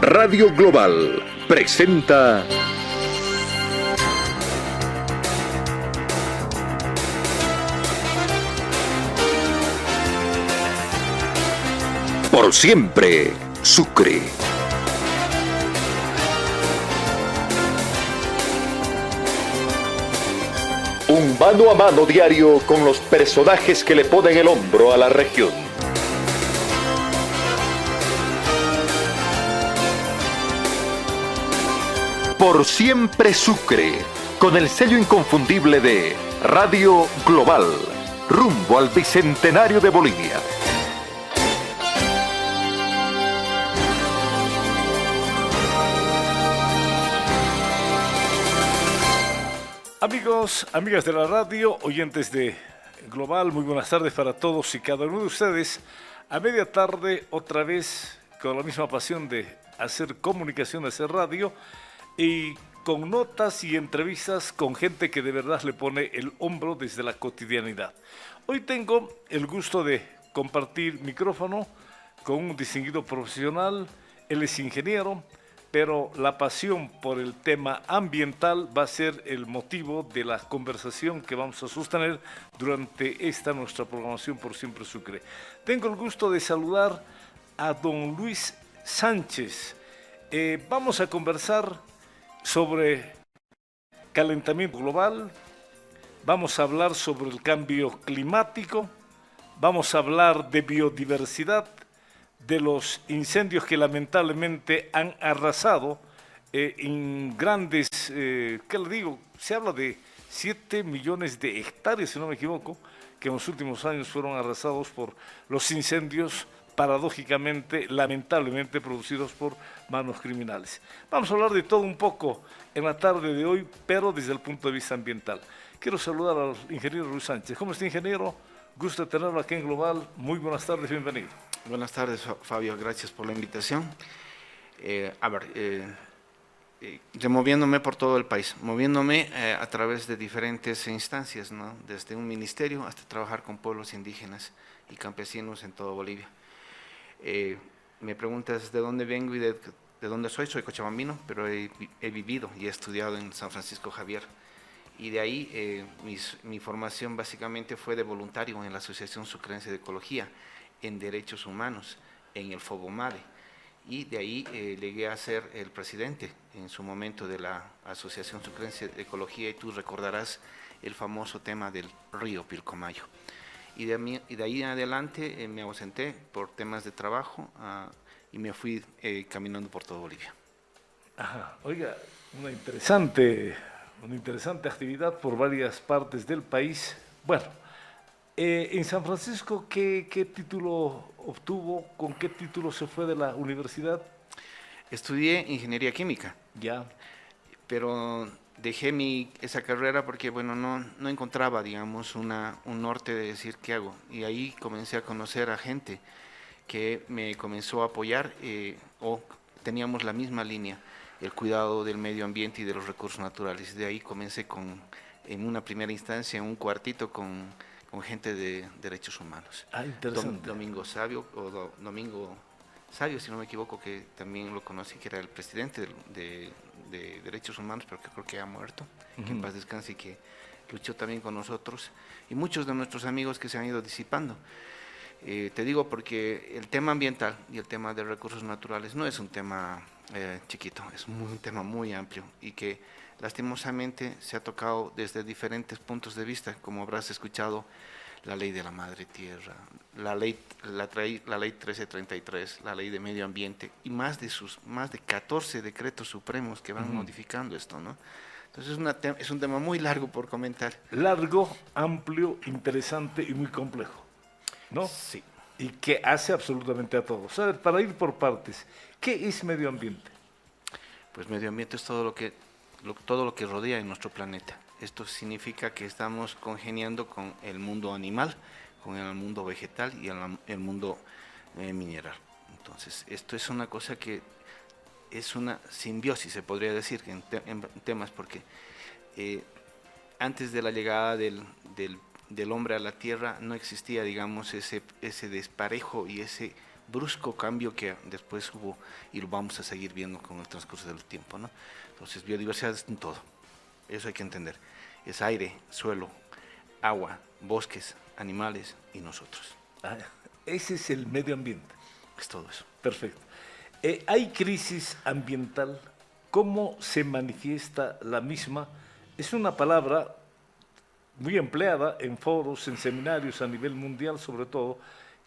Radio Global presenta Por Siempre Sucre. Un mano a mano diario con los personajes que le ponen el hombro a la región. Por Siempre Sucre, con el sello inconfundible de Radio Global, rumbo al Bicentenario de Bolivia. Amigos, amigas de la radio, oyentes de Global, muy buenas tardes para todos y cada uno de ustedes. A media tarde, otra vez, con la misma pasión de hacer comunicación, de hacer radio, y con notas y entrevistas con gente que de verdad le pone el hombro desde la cotidianidad. Hoy tengo el gusto de compartir micrófono con un distinguido profesional. Él es ingeniero, pero la pasión por el tema ambiental va a ser el motivo de la conversación que vamos a sostener durante esta nuestra programación Por Siempre Sucre. Tengo el gusto de saludar a don Luis Sánchez. Vamos a conversar sobre calentamiento global, vamos a hablar sobre el cambio climático, vamos a hablar de biodiversidad, de los incendios que lamentablemente han arrasado en grandes, ¿qué le digo? Se habla de 7 millones de hectáreas, si no me equivoco, que en los últimos años fueron arrasados por los incendios, paradójicamente, lamentablemente producidos por manos criminales. Vamos a hablar de todo un poco en la tarde de hoy, pero desde el punto de vista ambiental. Quiero saludar al ingeniero Luis Sánchez. ¿Cómo está, ingeniero? Gusto de tenerlo aquí en Global. Muy buenas tardes, bienvenido. Buenas tardes, Fabio, gracias por la invitación. Removiéndome por todo el país, moviéndome a través de diferentes instancias, ¿no? Desde un ministerio hasta trabajar con pueblos indígenas y campesinos en toda Bolivia. Me preguntas de dónde vengo y de dónde soy cochabambino, pero he vivido y he estudiado en San Francisco Javier. Y de ahí mi formación básicamente fue de voluntario en la Asociación Sucrense de Ecología, en Derechos Humanos, en el FOBOMADE. Y de ahí llegué a ser el presidente en su momento de la Asociación Sucrense de Ecología, y tú recordarás el famoso tema del río Pilcomayo. Y de ahí en adelante me ausenté por temas de trabajo y me fui caminando por toda Bolivia. Ajá. Oiga, una interesante actividad por varias partes del país. Bueno, en San Francisco, ¿qué título obtuvo? ¿Con qué título se fue de la universidad? Estudié ingeniería química. Ya. Pero dejé esa carrera porque, bueno, no encontraba, digamos, un norte de decir qué hago. Y ahí comencé a conocer a gente que me comenzó a apoyar, o teníamos la misma línea, el cuidado del medio ambiente y de los recursos naturales. De ahí comencé en una primera instancia, en un cuartito con gente de derechos humanos. Ah, interesante. Domingo Sabio, Domingo Sabio, si no me equivoco, que también lo conocí, que era el presidente de Derechos Humanos, pero que creo que ha muerto, que en paz descanse, y que luchó también con nosotros, y muchos de nuestros amigos que se han ido disipando. Te digo porque el tema ambiental y el tema de recursos naturales no es un tema chiquito, es un tema muy amplio y que lastimosamente se ha tocado desde diferentes puntos de vista, como habrás escuchado, la ley de la madre tierra, la ley 1333, la ley de medio ambiente y más de 14 decretos supremos que van modificando esto, ¿no? Entonces es un tema muy largo por comentar. Largo, amplio, interesante y muy complejo, ¿no? Sí. Y que hace absolutamente a todos. A ver, para ir por partes, ¿qué es medio ambiente? Pues medio ambiente es todo lo que rodea en nuestro planeta. Esto significa que estamos congeniando con el mundo animal, con el mundo vegetal y el mundo mineral. Entonces, esto es una cosa que es una simbiosis, se podría decir, en temas, porque antes de la llegada del hombre a la Tierra no existía, digamos, ese desparejo y ese brusco cambio que después hubo y lo vamos a seguir viendo con el transcurso del tiempo, ¿no? Entonces, biodiversidad es en todo, eso hay que entender. Es aire, suelo, agua, bosques, animales y nosotros. Ese es el medio ambiente. Es todo eso. Perfecto. ¿Hay crisis ambiental? ¿Cómo se manifiesta la misma? Es una palabra muy empleada en foros, en seminarios a nivel mundial, sobre todo,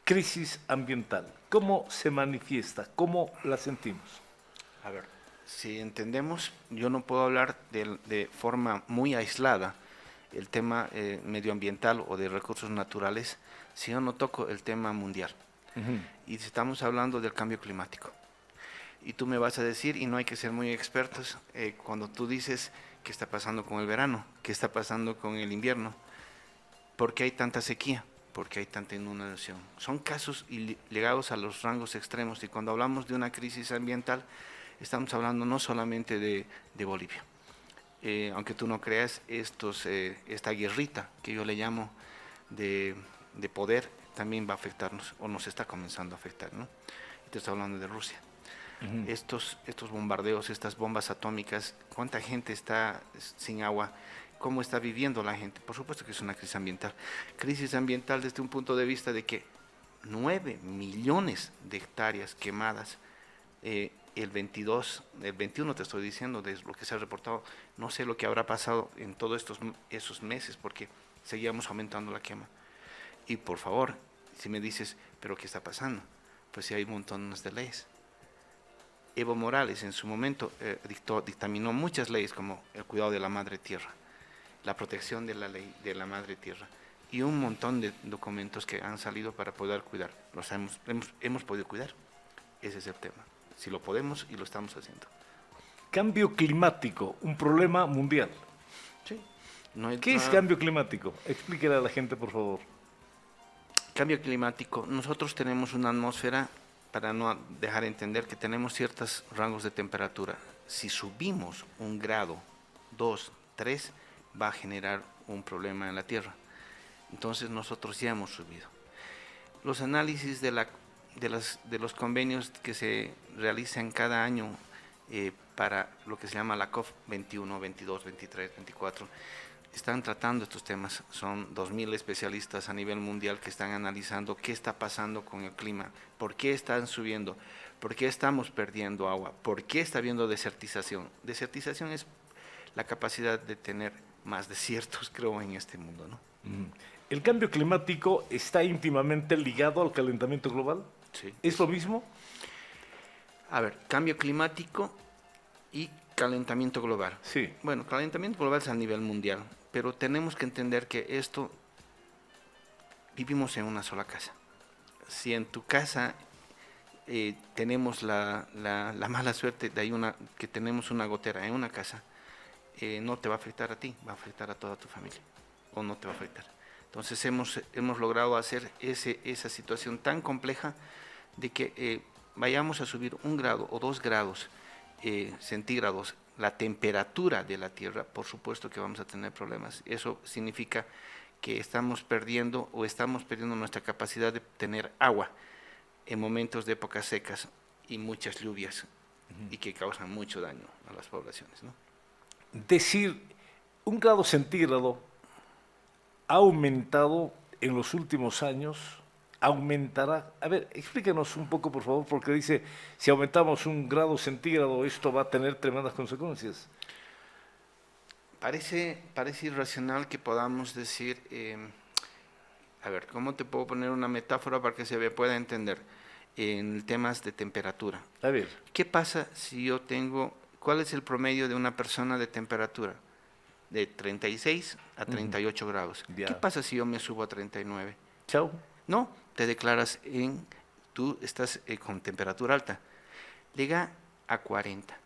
crisis ambiental. ¿Cómo se manifiesta? ¿Cómo la sentimos? A ver, si entendemos, yo no puedo hablar de forma muy aislada el tema medioambiental o de recursos naturales si yo no toco el tema mundial. Y si estamos hablando del cambio climático. Y tú me vas a decir, y no hay que ser muy expertos, cuando tú dices qué está pasando con el verano, qué está pasando con el invierno, ¿por qué hay tanta sequía? ¿Por qué hay tanta inundación? Son casos ligados a los rangos extremos, y cuando hablamos de una crisis ambiental, estamos hablando no solamente de Bolivia. Aunque tú no creas, esta guerrita que yo le llamo de poder, también va a afectarnos, o nos está comenzando a afectar, ¿no? Y te estoy hablando de Rusia. Estos bombardeos, estas bombas atómicas, ¿cuánta gente está sin agua? ¿Cómo está viviendo la gente? Por supuesto que es una crisis ambiental. Crisis ambiental desde un punto de vista de que 9 millones de hectáreas quemadas, el 21 te estoy diciendo, de lo que se ha reportado, no sé lo que habrá pasado en todos esos meses, porque seguíamos aumentando la quema. Y por favor, si me dices, ¿pero qué está pasando? Pues sí hay montones de leyes. Evo Morales en su momento dictaminó muchas leyes como el cuidado de la madre tierra, la protección de la ley de la madre tierra y un montón de documentos que han salido para poder cuidar. Los hemos podido cuidar. Ese es el tema. Si lo podemos y lo estamos haciendo. Cambio climático, un problema mundial. Sí. ¿Qué es cambio climático? Explíquele a la gente, por favor. Cambio climático. Nosotros tenemos una atmósfera, para no dejar entender que tenemos ciertos rangos de temperatura. Si subimos 1 grado, 2, 3, va a generar un problema en la Tierra. Entonces nosotros ya hemos subido. Los análisis de los convenios que se realizan cada año para lo que se llama la COP 21, 22, 23, 24, están tratando estos temas. Son 2.000 especialistas a nivel mundial que están analizando qué está pasando con el clima, por qué están subiendo, por qué estamos perdiendo agua, por qué está habiendo desertización. Desertización es la capacidad de tener más desiertos, creo, en este mundo, ¿no? ¿El cambio climático está íntimamente ligado al calentamiento global? Sí. ¿Es lo mismo? A ver, cambio climático y calentamiento global. Sí. Bueno, calentamiento global es a nivel mundial, pero tenemos que entender que vivimos en una sola casa. Si en tu casa tenemos la mala suerte que tenemos una gotera en una casa, no te va a afectar a ti, va a afectar a toda tu familia, o no te va a afectar. Entonces hemos logrado hacer esa situación tan compleja de que vayamos a subir 1 grado o 2 grados centígrados la temperatura de la Tierra, por supuesto que vamos a tener problemas. Eso significa que estamos perdiendo nuestra capacidad de tener agua en momentos de épocas secas y muchas lluvias, y que causan mucho daño a las poblaciones, ¿no? Decir 1 grado centígrado ha aumentado en los últimos años, aumentará. A ver, explíquenos un poco, por favor, porque dice, si aumentamos 1 grado centígrado, esto va a tener tremendas consecuencias. Parece irracional que podamos decir, a ver, ¿cómo te puedo poner una metáfora para que se pueda entender en temas de temperatura? A ver. ¿Qué pasa si cuál es el promedio de una persona de temperatura? De 36 a 38 grados. Ya. ¿Qué pasa si yo me subo a 39? Chao. No, te declaras tú estás con temperatura alta. Llega a 40.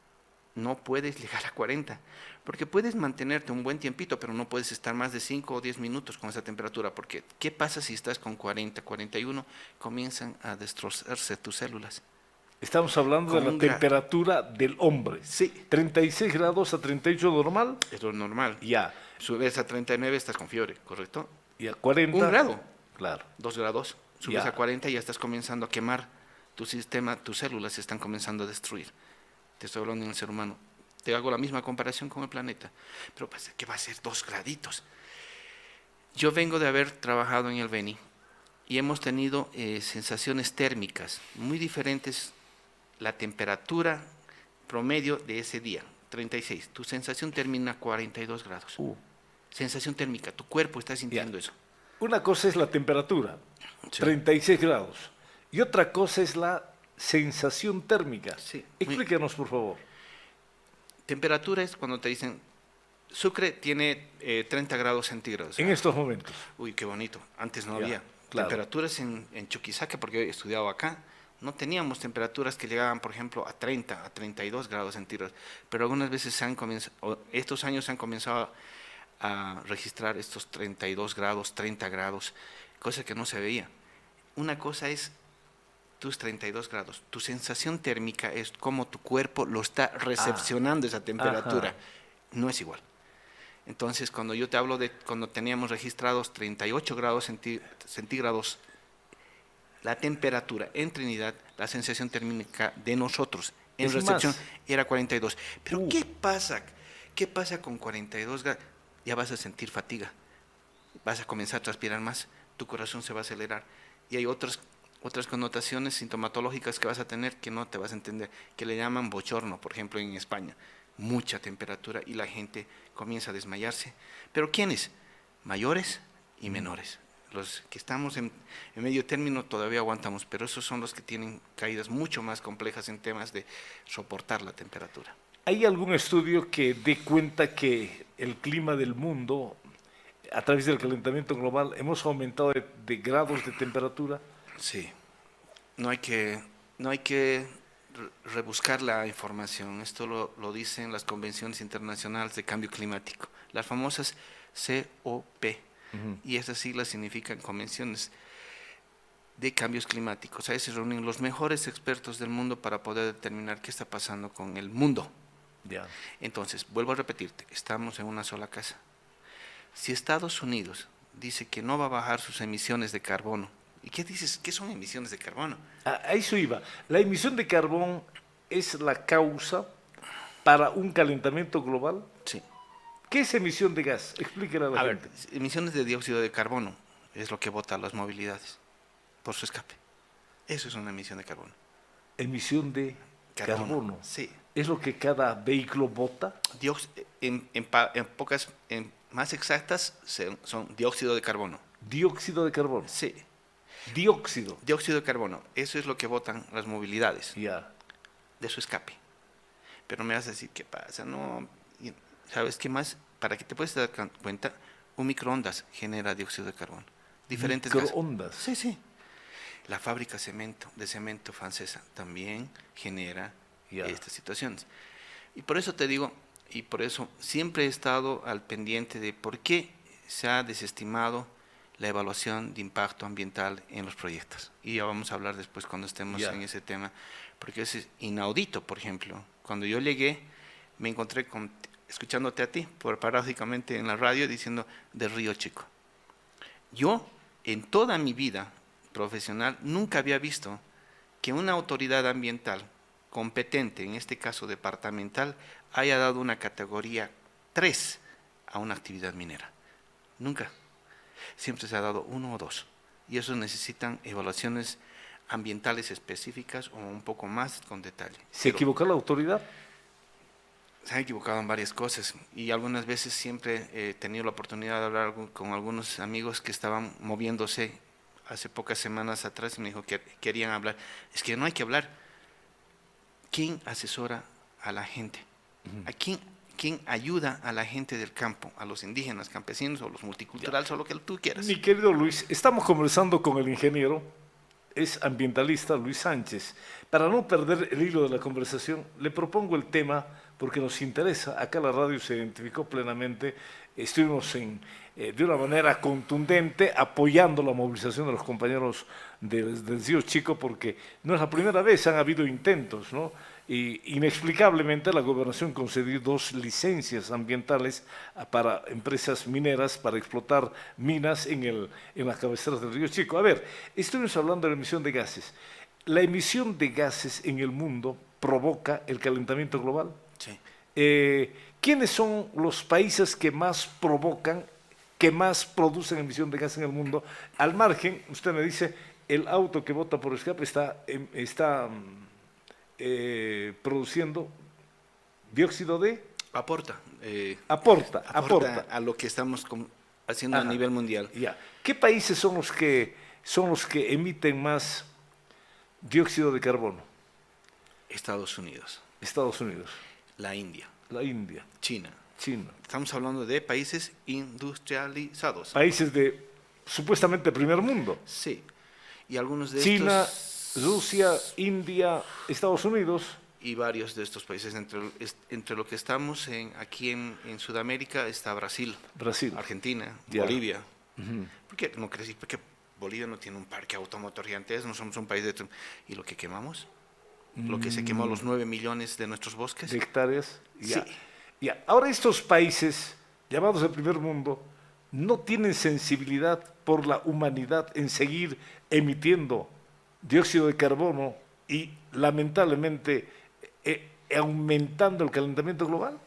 No puedes llegar a 40, porque puedes mantenerte un buen tiempito, pero no puedes estar más de 5 o 10 minutos con esa temperatura, porque ¿qué pasa si estás con 40, 41? Comienzan a destrozarse tus células. Estamos hablando de la temperatura del hombre. Sí. 36 grados a 38 normal. Es lo normal. Ya. Subes a 39, estás con fiebre, ¿correcto? Y a 40. 1 grado. Claro. 2 grados. Subes a 40 y ya estás comenzando a quemar tu sistema, tus células se están comenzando a destruir. Te estoy hablando en el ser humano. Te hago la misma comparación con el planeta. Pero ¿qué va a ser 2 graditos? Yo vengo de haber trabajado en el Beni y hemos tenido sensaciones térmicas muy diferentes. La temperatura promedio de ese día, 36. Tu sensación termina 42 grados. Sensación térmica, tu cuerpo está sintiendo eso. Una cosa es la temperatura, Sí. 36 grados, y otra cosa es la sensación térmica. Sí. Explíquenos, por favor. Temperatura es cuando te dicen, Sucre tiene 30 grados centígrados. En estos momentos. Uy, qué bonito. Antes no Ya, había. claro. Temperaturas en Chuquisaca, porque he estudiado acá, no teníamos temperaturas que llegaban, por ejemplo, a 30, a 32 grados centígrados. Pero algunas veces estos años se han comenzado a registrar estos 32 grados, 30 grados, cosa que no se veía. Una cosa es tus 32 grados. Tu sensación térmica es como tu cuerpo lo está recepcionando esa temperatura. Ajá. No es igual. Entonces, cuando yo te hablo de cuando teníamos registrados 38 grados centígrados, la temperatura en Trinidad, la sensación térmica de nosotros en Es recepción más. era 42. Pero ¿qué pasa? ¿Qué pasa con 42 grados? Ya vas a sentir fatiga, vas a comenzar a transpirar más, tu corazón se va a acelerar y hay otras connotaciones sintomatológicas que vas a tener que no te vas a entender, que le llaman bochorno, por ejemplo en España, mucha temperatura y la gente comienza a desmayarse. ¿Pero quiénes? Mayores y menores. Los que estamos en medio término todavía aguantamos, pero esos son los que tienen caídas mucho más complejas en temas de soportar la temperatura. ¿Hay algún estudio que dé cuenta que el clima del mundo, a través del calentamiento global, hemos aumentado de grados de temperatura? Sí, no hay que rebuscar la información. Esto lo dicen las convenciones internacionales de cambio climático, las famosas COP, y esas siglas significan convenciones de cambios climáticos. Ahí se reúnen los mejores expertos del mundo para poder determinar qué está pasando con el mundo. Ya. Entonces, vuelvo a repetirte, estamos en una sola casa. Si Estados Unidos dice que no va a bajar sus emisiones de carbono, ¿y qué dices? ¿Qué son emisiones de carbono? A eso iba. La emisión de carbón es la causa para un calentamiento global. Sí. ¿Qué es emisión de gas? Explíquele a la A ver, gente. emisiones de dióxido de carbono es lo que botan las movilidades por su escape. Eso es una emisión de carbono. Emisión de carbono. Sí. ¿Es lo que cada vehículo bota? En más exactas son dióxido de carbono. Dióxido de carbono. Sí. Dióxido. Dióxido de carbono. Eso es lo que botan las movilidades Ya. de su escape. Pero me vas a decir, ¿qué pasa? No. ¿Sabes qué más? Para que te puedas dar cuenta, un microondas genera dióxido de carbono. Diferentes gases. Microondas. Sí, sí. La fábrica de cemento francesa también genera estas situaciones. Y por eso te digo, y por eso siempre he estado al pendiente de por qué se ha desestimado la evaluación de impacto ambiental en los proyectos. Y ya vamos a hablar después cuando estemos en ese tema, porque es inaudito. Por ejemplo, cuando yo llegué, me encontré escuchándote a ti, paradójicamente en la radio, diciendo de Río Chico. Yo, en toda mi vida profesional, nunca había visto que una autoridad ambiental competente, en este caso departamental, haya dado una categoría 3 a una actividad minera. Nunca. Siempre se ha dado 1 o 2. Y eso necesitan evaluaciones ambientales específicas o un poco más con detalle. ¿Se equivocó la autoridad? Se han equivocado en varias cosas y algunas veces siempre he tenido la oportunidad de hablar con algunos amigos que estaban moviéndose hace pocas semanas atrás y me dijo que querían hablar. Es que no hay que hablar. ¿Quién asesora a la gente? ¿A quién ayuda a la gente del campo? ¿A los indígenas, campesinos o los multiculturales o lo que tú quieras? Mi querido Luis, estamos conversando con el ingeniero, es ambientalista Luis Sánchez. Para no perder el hilo de la conversación, le propongo el tema porque nos interesa. Acá la radio se identificó plenamente, estuvimos de una manera contundente apoyando la movilización de los compañeros del Río Chico, porque no es la primera vez, han habido intentos, ¿no? Y inexplicablemente la gobernación concedió 2 licencias ambientales para empresas mineras para explotar minas en las cabeceras del Río Chico. A ver, estuvimos hablando de la emisión de gases. la emisión de gases en el mundo provoca el calentamiento global. Sí. ¿Quiénes son los países que más provocan, que más producen emisión de gases en el mundo? Al margen, usted me dice, el auto que bota por escape está produciendo dióxido de... Aporta. Aporta A lo que estamos haciendo a nivel mundial. Ya. ¿Qué países son los que emiten más dióxido de carbono? Estados Unidos, Estados Unidos, la India, la India, China. China. Estamos hablando de países industrializados. Países de supuestamente primer mundo. Sí. Y algunos de China, estos... Rusia, India, Estados Unidos. Y varios de estos países. Entre lo que estamos aquí en Sudamérica está Brasil, Argentina, Ya. Bolivia. ¿Por qué no crees? Porque Bolivia no tiene un parque automotor gigantesco, no somos un país de... ¿Y lo que quemamos? Lo que se quemó, los 9 millones de nuestros bosques. De hectáreas. Ya. Sí. Ya. Ahora estos países, llamados el primer mundo, no tienen sensibilidad por la humanidad en seguir emitiendo dióxido de carbono y lamentablemente aumentando el calentamiento global.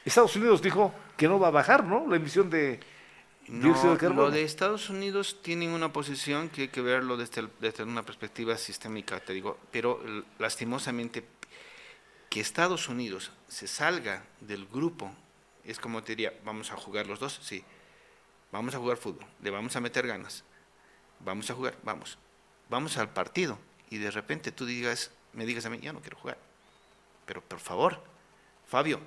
Estados Unidos dijo que no va a bajar, ¿no?, la emisión de dióxido de carbono. Lo de Estados Unidos tienen una posición que hay que verlo desde una perspectiva sistémica, te digo, pero lastimosamente que Estados Unidos se salga del grupo, es como te diría, vamos a jugar los dos, sí, vamos a jugar fútbol, le vamos a meter ganas, vamos a jugar, vamos al partido, y de repente tú me digas a mí, ya no quiero jugar, pero por favor, Fabio,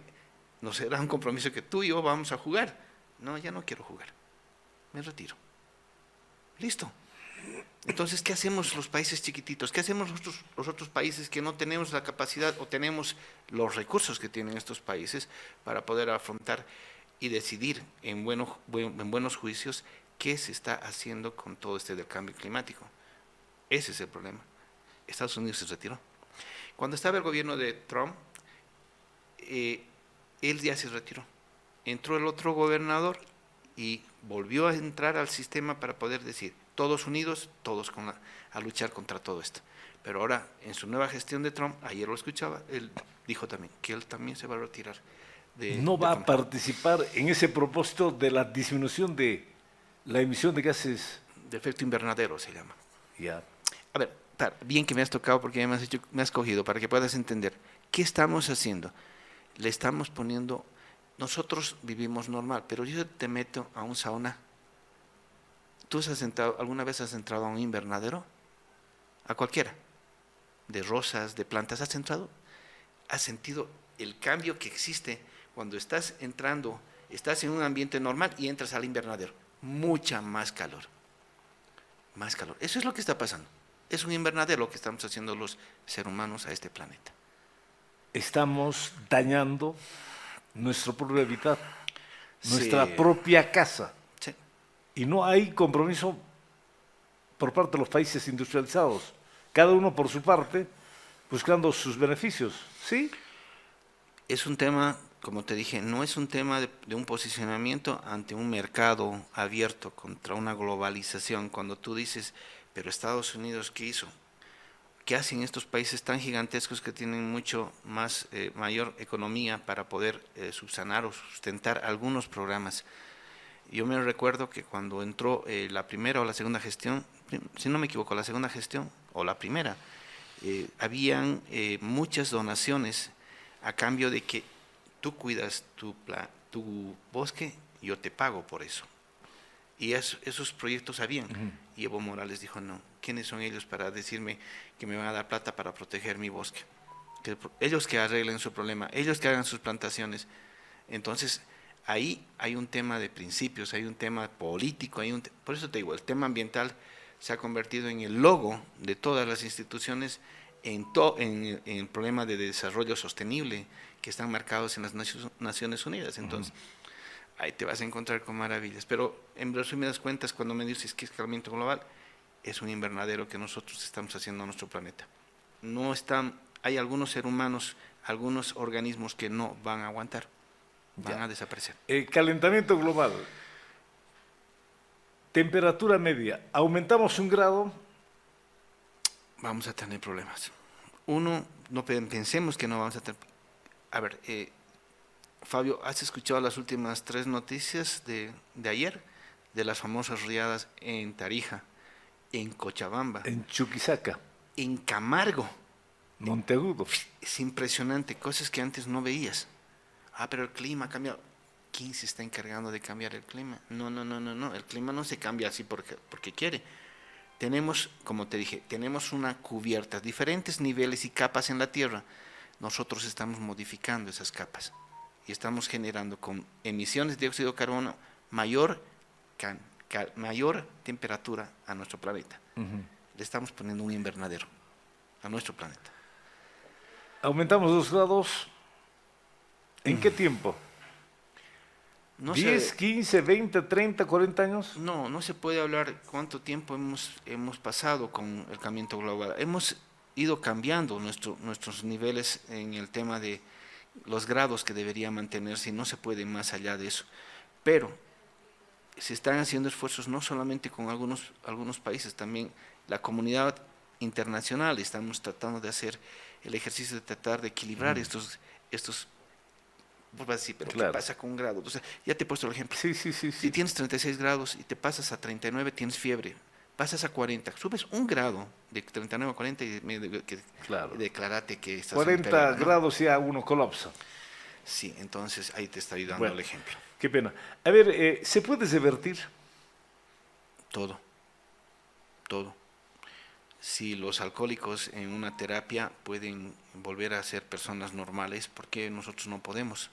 no será un compromiso que tú y yo vamos a jugar, no, ya no quiero jugar, me retiro, listo. Entonces, ¿qué hacemos los países chiquititos? ¿Qué hacemos los otros países que no tenemos la capacidad o tenemos los recursos que tienen estos países para poder afrontar y decidir en buenos juicios qué se está haciendo con todo del cambio climático? Ese es el problema. Estados Unidos se retiró. Cuando estaba el gobierno de Trump, él ya se retiró. Entró el otro gobernador y volvió a entrar al sistema para poder decir, todos unidos, todos a luchar contra todo esto. Pero ahora, en su nueva gestión de Trump, ayer lo escuchaba, él dijo también que él también se va a retirar. No va a participar en ese propósito de la disminución de la emisión de gases. De efecto invernadero se llama. Ya. A ver, bien que me has tocado porque me has cogido para que puedas entender. ¿Qué estamos haciendo? Le estamos poniendo, nosotros vivimos normal, pero yo te meto a un sauna. ¿Tú alguna vez has entrado a un invernadero? A cualquiera. De rosas, de plantas, ¿has entrado? ¿Has sentido el cambio que existe cuando estás entrando, estás en un ambiente normal y entras al invernadero? Mucha más calor. Más calor. Eso es lo que está pasando. Es un invernadero lo que estamos haciendo los seres humanos a este planeta. Estamos dañando nuestro propio hábitat, nuestra Sí. propia casa. Sí. Y no hay compromiso por parte de los países industrializados, cada uno por su parte, buscando sus beneficios, ¿sí? Es un tema, como te dije, no es un tema de un posicionamiento ante un mercado abierto contra una globalización. Cuando tú dices, pero Estados Unidos, ¿qué hizo? ¿Qué hacen estos países tan gigantescos que tienen mucho más, mayor economía para poder subsanar o sustentar algunos programas? Yo me recuerdo que cuando entró la primera o la segunda gestión, si no me equivoco, la segunda gestión o la primera, habían muchas donaciones a cambio de que tú cuidas tu bosque, yo te pago por eso. Y esos proyectos habían. Y Evo Morales dijo, no, ¿quiénes son ellos para decirme que me van a dar plata para proteger mi bosque? Ellos que arreglen su problema, ellos que hagan sus plantaciones. Entonces, ahí hay un tema de principios, hay un tema político, por eso te digo, el tema ambiental se ha convertido en el logo de todas las instituciones en el problema de desarrollo sostenible que están marcados en las Naciones Unidas. Entonces, ahí te vas a encontrar con maravillas. Pero en resumidas cuentas, cuando me dices que es calentamiento global, es un invernadero que nosotros estamos haciendo a nuestro planeta. Hay algunos seres humanos, algunos organismos que no van a aguantar, van a desaparecer. Calentamiento global. Temperatura media. ¿Aumentamos 1 grado? vamos a tener problemas. Uno, no pensemos que no vamos a tener... A ver, Fabio, ¿has escuchado las últimas 3 noticias de ayer? De las famosas riadas en Tarija, en Cochabamba, En Chuquisaca, en Camargo. Monteagudo. Es impresionante, cosas que antes no veías. Pero el clima ha cambiado. ¿Quién se está encargando de cambiar el clima? No. El clima no se cambia así porque quiere. Tenemos, como te dije, tenemos una cubierta, diferentes niveles y capas en la Tierra. Nosotros estamos modificando esas capas y estamos generando con emisiones de dióxido de carbono mayor temperatura a nuestro planeta. Le estamos poniendo un invernadero a nuestro planeta. Aumentamos 2 grados. ¿En qué tiempo? No ¿10, 15, 20, 30, 40 años? No se puede hablar cuánto tiempo hemos pasado con el calentamiento global. Hemos ido cambiando nuestros niveles en el tema de los grados que debería mantenerse y no se puede más allá de eso. Pero se están haciendo esfuerzos no solamente con algunos países, también la comunidad internacional. Estamos tratando de hacer el ejercicio de tratar de equilibrar estos pues vas a decir, pero claro. ¿qué pasa con un grado? O sea, ya te he puesto el ejemplo. Sí. Si tienes 36 grados y te pasas a 39, tienes fiebre. Pasas a 40, subes 1 grado de 39 a 40 y Claro. declarate que estás 40 enfermo, ¿no? grados ya uno colapsa. Sí, entonces ahí te estoy dando Bueno, el ejemplo. qué pena. A ver, ¿se puede revertir? Todo. Si los alcohólicos en una terapia pueden volver a ser personas normales, ¿por qué nosotros no podemos?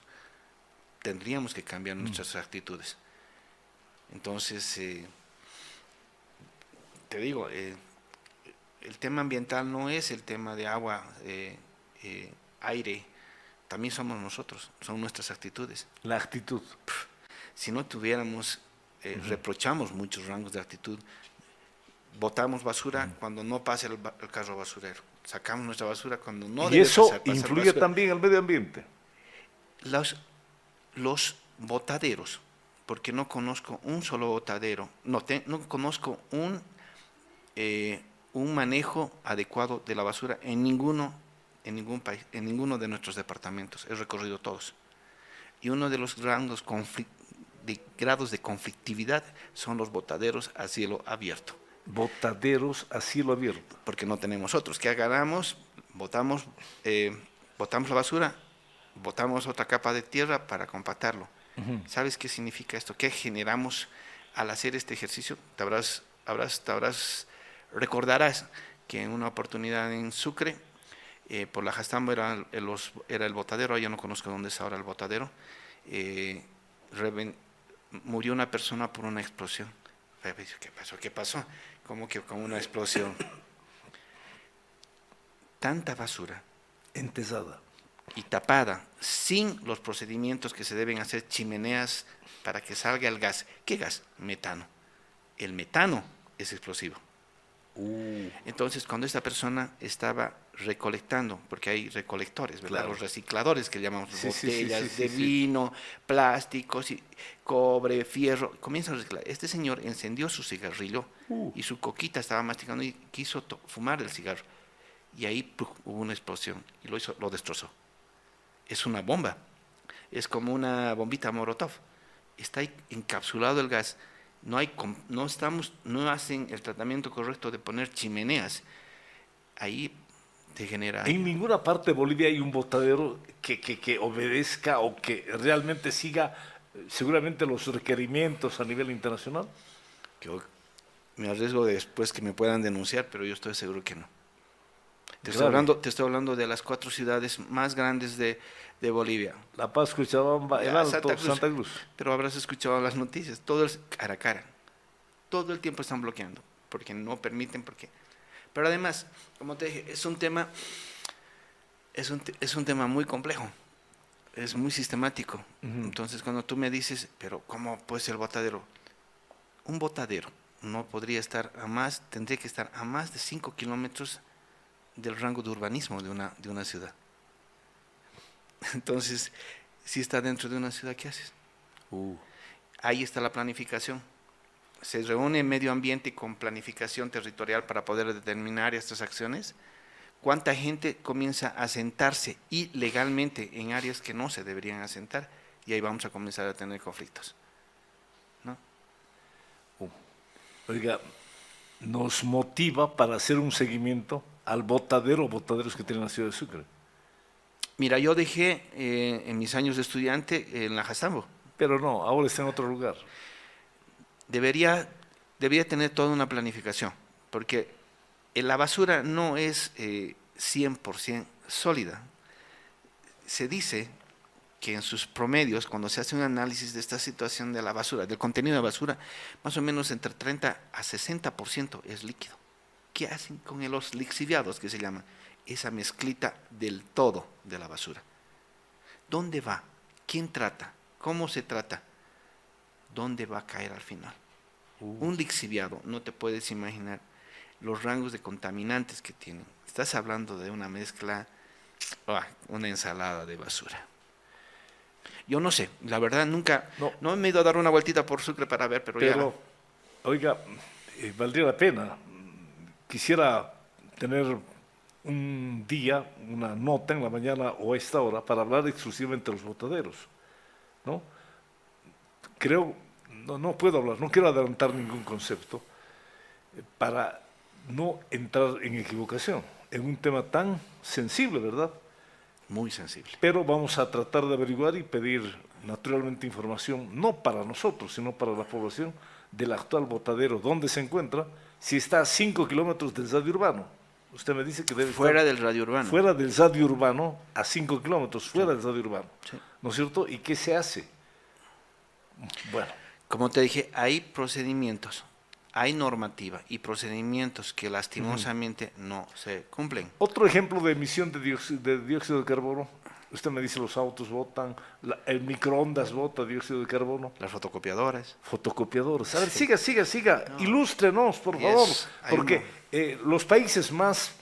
Tendríamos que cambiar nuestras actitudes. Entonces, te digo, el tema ambiental no es el tema de agua, aire, también somos nosotros, son nuestras actitudes. La actitud. Si no tuviéramos, reprochamos muchos rangos de actitud, botamos basura cuando no pasa el carro basurero, sacamos nuestra basura cuando no Y debe eso pasar influye basura. también al medio ambiente. Los botaderos, porque no conozco un solo botadero, no conozco un manejo adecuado de la basura en ningún país, en ninguno de nuestros departamentos. He recorrido todos. Y uno de los grados de conflictividad son los botaderos a cielo abierto. Botaderos a cielo abierto. Porque no tenemos otros. ¿Qué agarramos? Botamos la basura, botamos otra capa de tierra para compactarlo. ¿Sabes qué significa esto? ¿Qué generamos al hacer este ejercicio? Recordarás que en una oportunidad en Sucre, por la Jastambo era el botadero, yo no conozco dónde es ahora el botadero, murió una persona por una explosión. ¿Qué pasó? ¿Cómo que con una explosión? Tanta basura. Entesada. Y tapada, sin los procedimientos que se deben hacer, chimeneas para que salga el gas. ¿Qué gas? Metano. El metano es explosivo. Entonces, cuando esta persona estaba recolectando, porque hay recolectores, ¿verdad? Claro. Los recicladores que llamamos, Sí, botellas sí, de vino, plásticos, cobre, fierro, comienza a reciclar. Este señor encendió su cigarrillo y su coquita estaba masticando y quiso fumar el cigarro. Y ahí hubo una explosión y lo destrozó. Es una bomba, es como una bombita Molotov. Está ahí encapsulado el gas. No hacen el tratamiento correcto de poner chimeneas. Ahí te genera... En ninguna parte de Bolivia hay un botadero que obedezca o que realmente siga seguramente los requerimientos a nivel internacional. Yo me arriesgo después que me puedan denunciar, pero yo estoy seguro que no. Te estoy hablando de las 4 ciudades más grandes de Bolivia. La Paz, Cochabamba, El Alto, Santa Cruz. Pero habrás escuchado las noticias, todo es cara a cara. Todo el tiempo están bloqueando, porque no permiten, Pero además, como te dije, es un tema muy complejo, es muy sistemático. Entonces, cuando tú me dices, pero ¿cómo puede ser el botadero? Un botadero no podría estar tendría que estar a más de 5 kilómetros del rango de urbanismo de una ciudad. Entonces, si está dentro de una ciudad, ¿qué haces? Ahí está la planificación. se reúne medio ambiente con planificación territorial para poder determinar estas acciones, cuánta gente comienza a asentarse ilegalmente en áreas que no se deberían asentar, y ahí vamos a comenzar a tener conflictos, ¿no? Oiga, nos motiva para hacer un seguimiento al botadero o botaderos que tiene la ciudad de Sucre. Mira, yo dejé en mis años de estudiante en la Jastambo. Pero no, ahora está en otro lugar. Debería tener toda una planificación, porque la basura no es 100% sólida. Se dice que en sus promedios, cuando se hace un análisis de esta situación de la basura, del contenido de basura, más o menos entre 30 a 60% es líquido. ¿Qué hacen con los lixiviados, que se llaman? Esa mezclita del todo de la basura. ¿Dónde va? ¿Quién trata? ¿Cómo se trata? ¿Dónde va a caer al final? Un lixiviado, no te puedes imaginar los rangos de contaminantes que tienen. Estás hablando de una mezcla, una ensalada de basura. Yo no sé, la verdad nunca, no me he ido a dar una vueltita por Sucre para ver, pero ya. Oiga, valdría la pena. Quisiera tener un día, una nota en la mañana o a esta hora para hablar exclusivamente de los botaderos, ¿no? Creo, no puedo hablar, no quiero adelantar ningún concepto para no entrar en equivocación en un tema tan sensible, ¿verdad? Muy sensible. Pero vamos a tratar de averiguar y pedir naturalmente información, no para nosotros, sino para la población, del actual botadero, dónde se encuentra, si está a 5 kilómetros del radio urbano. Usted me dice que debe fuera estar del radio urbano. Fuera del radio urbano, a 5 kilómetros, fuera del radio urbano. Sí. ¿No es cierto? ¿Y qué se hace? Bueno. Como te dije, hay procedimientos, hay normativa y procedimientos que lastimosamente no se cumplen. Otro ejemplo de emisión de dióxido de carbono, usted me dice los autos botan, el microondas bota dióxido de carbono. Las fotocopiadoras. Fotocopiadoras. A ver, siga, no. Ilústrenos, por favor, porque los países más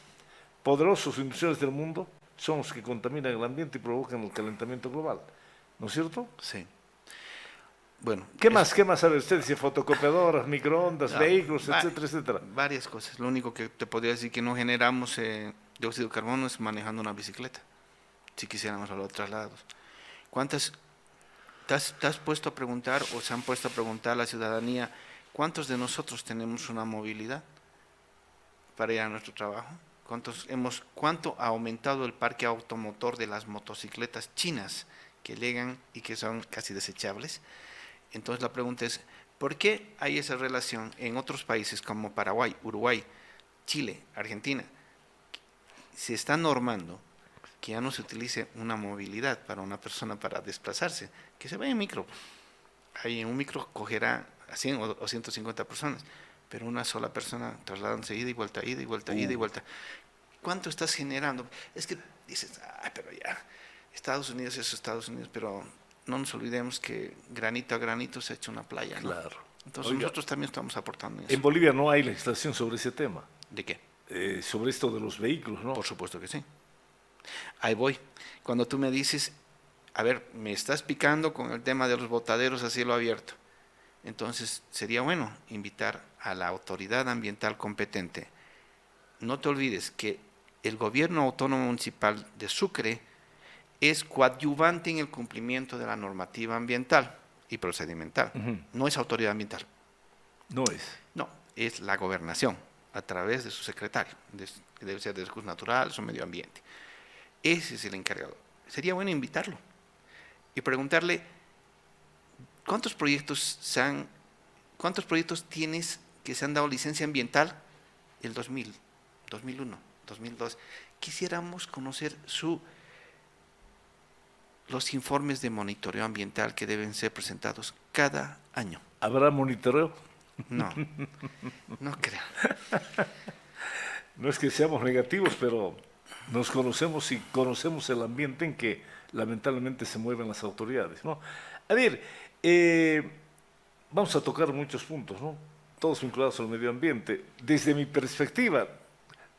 poderosos industriales del mundo son los que contaminan el ambiente y provocan el calentamiento global, ¿no es cierto? Sí. Bueno, ¿Qué más sabe usted? Dice fotocopiadoras, microondas, vehículos, etcétera, etcétera. Varias cosas. Lo único que te podría decir que no generamos dióxido de carbono es manejando una bicicleta, si quisiéramos hablar de traslados. ¿Cuántas te has puesto a preguntar o se han puesto a preguntar a la ciudadanía cuántos de nosotros tenemos una movilidad para ir a nuestro trabajo? ¿Cuánto ha aumentado el parque automotor de las motocicletas chinas que llegan y que son casi desechables? Entonces la pregunta es, ¿por qué hay esa relación en otros países como Paraguay, Uruguay, Chile, Argentina? Se está normando que ya no se utilice una movilidad para una persona para desplazarse, que se vaya en micro. Ahí en un micro cogerá a 100 o 150 personas, pero una sola persona trasladándose ida y vuelta, ida y vuelta, ida y vuelta. ¿Cuánto estás generando? Es que dices, pero ya, Estados Unidos es Estados Unidos, pero no nos olvidemos que granito a granito se ha hecho una playa, ¿no? Claro. Entonces nosotros también estamos aportando en eso. En Bolivia no hay legislación sobre ese tema. ¿De qué? Sobre esto de los vehículos, ¿no? Por supuesto que sí. Ahí voy. Cuando tú me dices, a ver, me estás picando con el tema de los botaderos a cielo abierto, entonces sería bueno invitar a la autoridad ambiental competente. No te olvides que el gobierno autónomo municipal de Sucre es coadyuvante en el cumplimiento de la normativa ambiental y procedimental. No es autoridad ambiental. No es. No, es la gobernación, a través de su secretario, que debe ser de Recursos Naturales o Medio Ambiente. Ese es el encargado. Sería bueno invitarlo y preguntarle, ¿cuántos proyectos tienes que se han dado licencia ambiental? El 2000, 2001, 2002. Quisiéramos conocer los informes de monitoreo ambiental que deben ser presentados cada año. ¿Habrá monitoreo? No, no creo. No es que seamos negativos, pero nos conocemos y conocemos el ambiente en que lamentablemente se mueven las autoridades, ¿no? A ver, vamos a tocar muchos puntos, ¿no? Todos vinculados al medio ambiente. Desde mi perspectiva,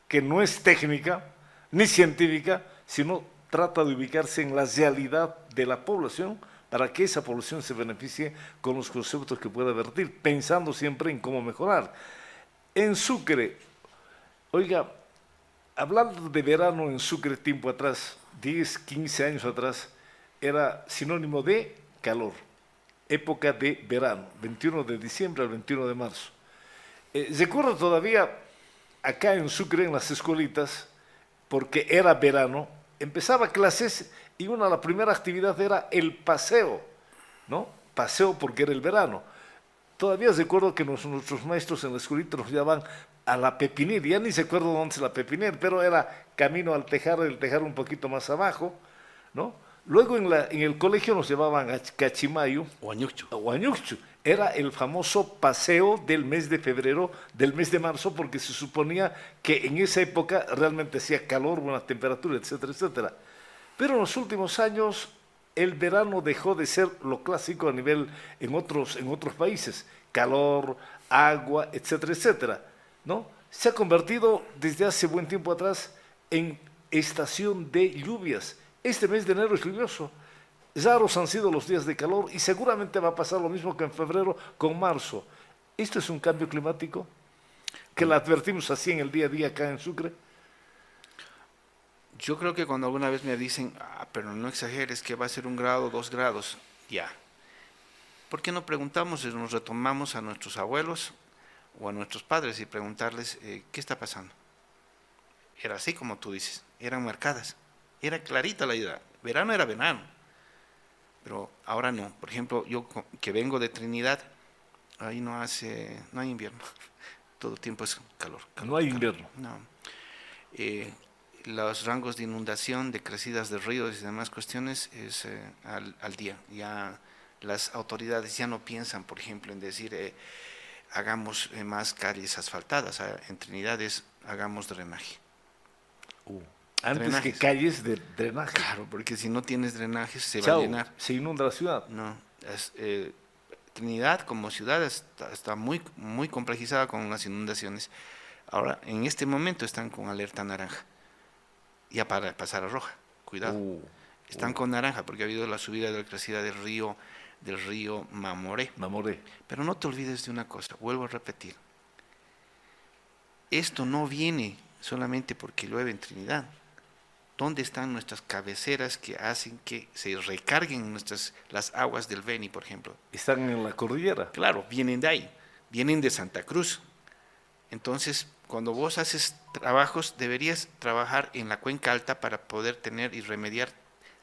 que no es técnica ni científica, sino trata de ubicarse en la realidad de la población para que esa población se beneficie con los conceptos que pueda vertir, pensando siempre en cómo mejorar. En Sucre, oiga, hablando de verano en Sucre tiempo atrás, 10, 15 años atrás, era sinónimo de calor, época de verano, 21 de diciembre al 21 de marzo. Recuerdo todavía acá en Sucre, en las escuelitas, porque era verano, empezaba clases y la primera actividad era el paseo, ¿no? Paseo porque era el verano. Todavía recuerdo que nuestros maestros en la escuelita nos llevaban a la Pepinier, ya ni se acuerdo dónde es la Pepinier, pero era camino al Tejar, el Tejar un poquito más abajo, ¿no? Luego en el colegio nos llevaban a Cachimayo, o a Ñucchu. Era el famoso paseo del mes de febrero, del mes de marzo, porque se suponía que en esa época realmente hacía calor, buena temperatura, etcétera, etcétera. Pero en los últimos años el verano dejó de ser lo clásico a nivel en otros países. Calor, agua, etcétera, etcétera, ¿no? Se ha convertido desde hace buen tiempo atrás en estación de lluvias. Este mes de enero es lluvioso. Raros han sido los días de calor y seguramente va a pasar lo mismo que en febrero con marzo. ¿Esto es un cambio climático que lo advertimos así en el día a día acá en Sucre? Yo creo que cuando alguna vez me dicen, pero no exageres, que va a ser 1 grado, 2 grados, ya. ¿Por qué no preguntamos y nos retomamos a nuestros abuelos o a nuestros padres y preguntarles qué está pasando? Era así como tú dices, eran marcadas, era clarita la idea, verano era verano, pero ahora no. Por ejemplo, yo que vengo de Trinidad, ahí no hay invierno, todo el tiempo es calor. No hay invierno. No. Los rangos de inundación, de crecidas de ríos y demás cuestiones es al día. Ya las autoridades ya no piensan, por ejemplo, en decir hagamos más calles asfaltadas. En Trinidad hagamos drenaje. Antes Drenajes. que calles de drenaje. Claro, porque si no tienes drenajes se va Chao, a llenar. se inunda la ciudad. No, Trinidad como ciudad está muy, muy complejizada con las inundaciones. Ahora, en este momento están con alerta naranja. Ya para pasar a roja, cuidado. Están con naranja porque ha habido la subida de la crecida del río Mamoré. Pero no te olvides de una cosa, vuelvo a repetir. Esto no viene solamente porque llueve en Trinidad. ¿Dónde están nuestras cabeceras que hacen que se recarguen las aguas del Beni, por ejemplo? Están en la cordillera. Claro, vienen de ahí, vienen de Santa Cruz. Entonces, cuando vos haces trabajos, deberías trabajar en la cuenca alta para poder tener y remediar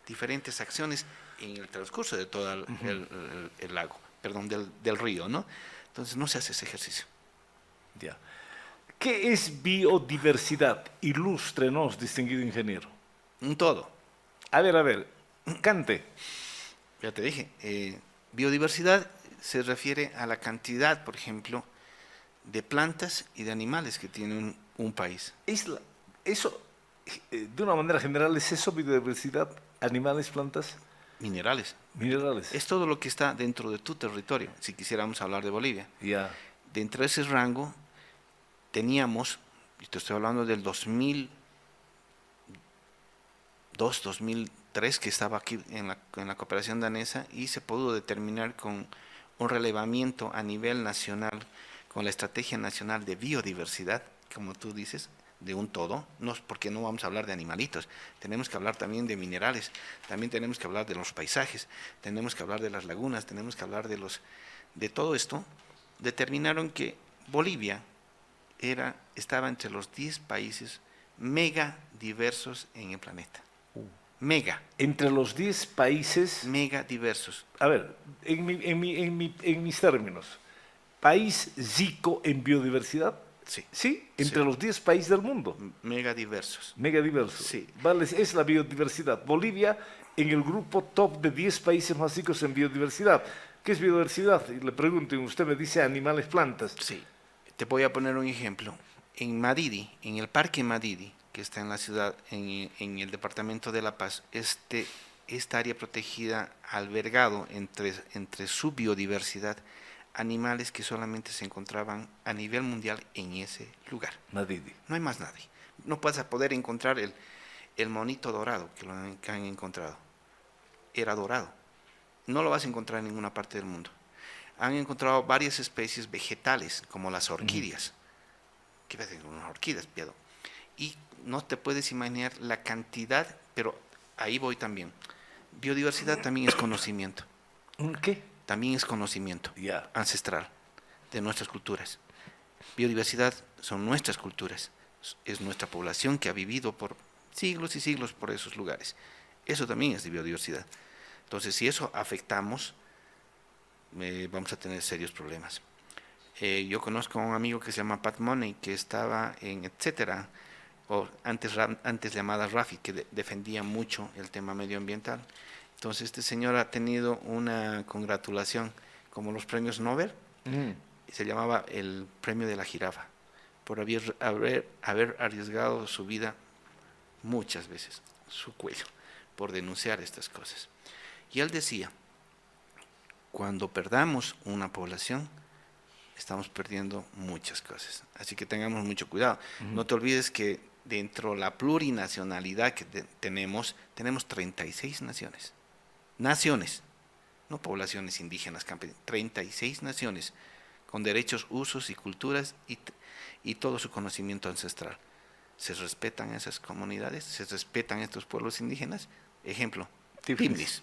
diferentes acciones en el transcurso de todo el lago, perdón, del río, ¿no? Entonces, no se hace ese ejercicio. Ya. ¿Qué es biodiversidad? Ilústrenos, distinguido ingeniero. Un todo. A ver, cante. Ya te dije, biodiversidad se refiere a la cantidad, por ejemplo, de plantas y de animales que tiene un país. Eso, de una manera general, ¿es eso biodiversidad? ¿Animales, plantas? Minerales. Minerales. Es todo lo que está dentro de tu territorio, si quisiéramos hablar de Bolivia. Ya. Dentro de ese rango teníamos, y te estoy hablando del 2002, 2003, que estaba aquí en la cooperación danesa, y se pudo determinar con un relevamiento a nivel nacional, con la Estrategia Nacional de Biodiversidad, como tú dices, de un todo, no, porque no vamos a hablar de animalitos, tenemos que hablar también de minerales, también tenemos que hablar de los paisajes, tenemos que hablar de las lagunas, tenemos que hablar de todo esto. Determinaron que Bolivia estaba entre los 10 países mega diversos en el planeta. Mega. Entre los 10 países. Mega diversos. A ver, en mis términos, ¿país rico en biodiversidad? Sí. ¿Sí? Entre los 10 países del mundo. Mega diversos. Mega diversos. Sí. Vale, es la biodiversidad. Bolivia en el grupo top de 10 países más ricos en biodiversidad. ¿Qué es biodiversidad? Y le pregunto, y usted me dice animales, plantas. Sí. Te voy a poner un ejemplo. En Madidi, en el Parque Madidi, que está en la ciudad, en el departamento de La Paz, esta área protegida ha albergado entre su biodiversidad animales que solamente se encontraban a nivel mundial en ese lugar. Madidi. No hay más nadie. No vas a poder encontrar el monito dorado que han encontrado. Era dorado. no lo vas a encontrar en ninguna parte del mundo. Han encontrado varias especies vegetales, como las orquídeas. ¿Qué pasa con unas orquídeas, Piado? Y no te puedes imaginar la cantidad, pero ahí voy también. Biodiversidad también es conocimiento. ¿Qué? También es conocimiento ancestral de nuestras culturas. Biodiversidad son nuestras culturas, es nuestra población que ha vivido por siglos y siglos por esos lugares. Eso también es de biodiversidad. Entonces, si eso afectamos, vamos a tener serios problemas. Yo conozco a un amigo que se llama Pat Money, que estaba en Etcétera, o antes llamada Rafi, que defendía mucho el tema medioambiental. Entonces, este señor ha tenido una congratulación, como los premios Nobel, se llamaba el premio de la jirafa, por haber arriesgado su vida muchas veces, su cuello, por denunciar estas cosas. Y él decía, cuando perdamos una población, estamos perdiendo muchas cosas. Así que tengamos mucho cuidado. No te olvides que dentro de la plurinacionalidad que tenemos 36 naciones. Naciones, no poblaciones indígenas, campesinas, 36 naciones con derechos, usos y culturas y todo su conocimiento ancestral. ¿Se respetan esas comunidades? ¿Se respetan estos pueblos indígenas? Ejemplo, Tiflis.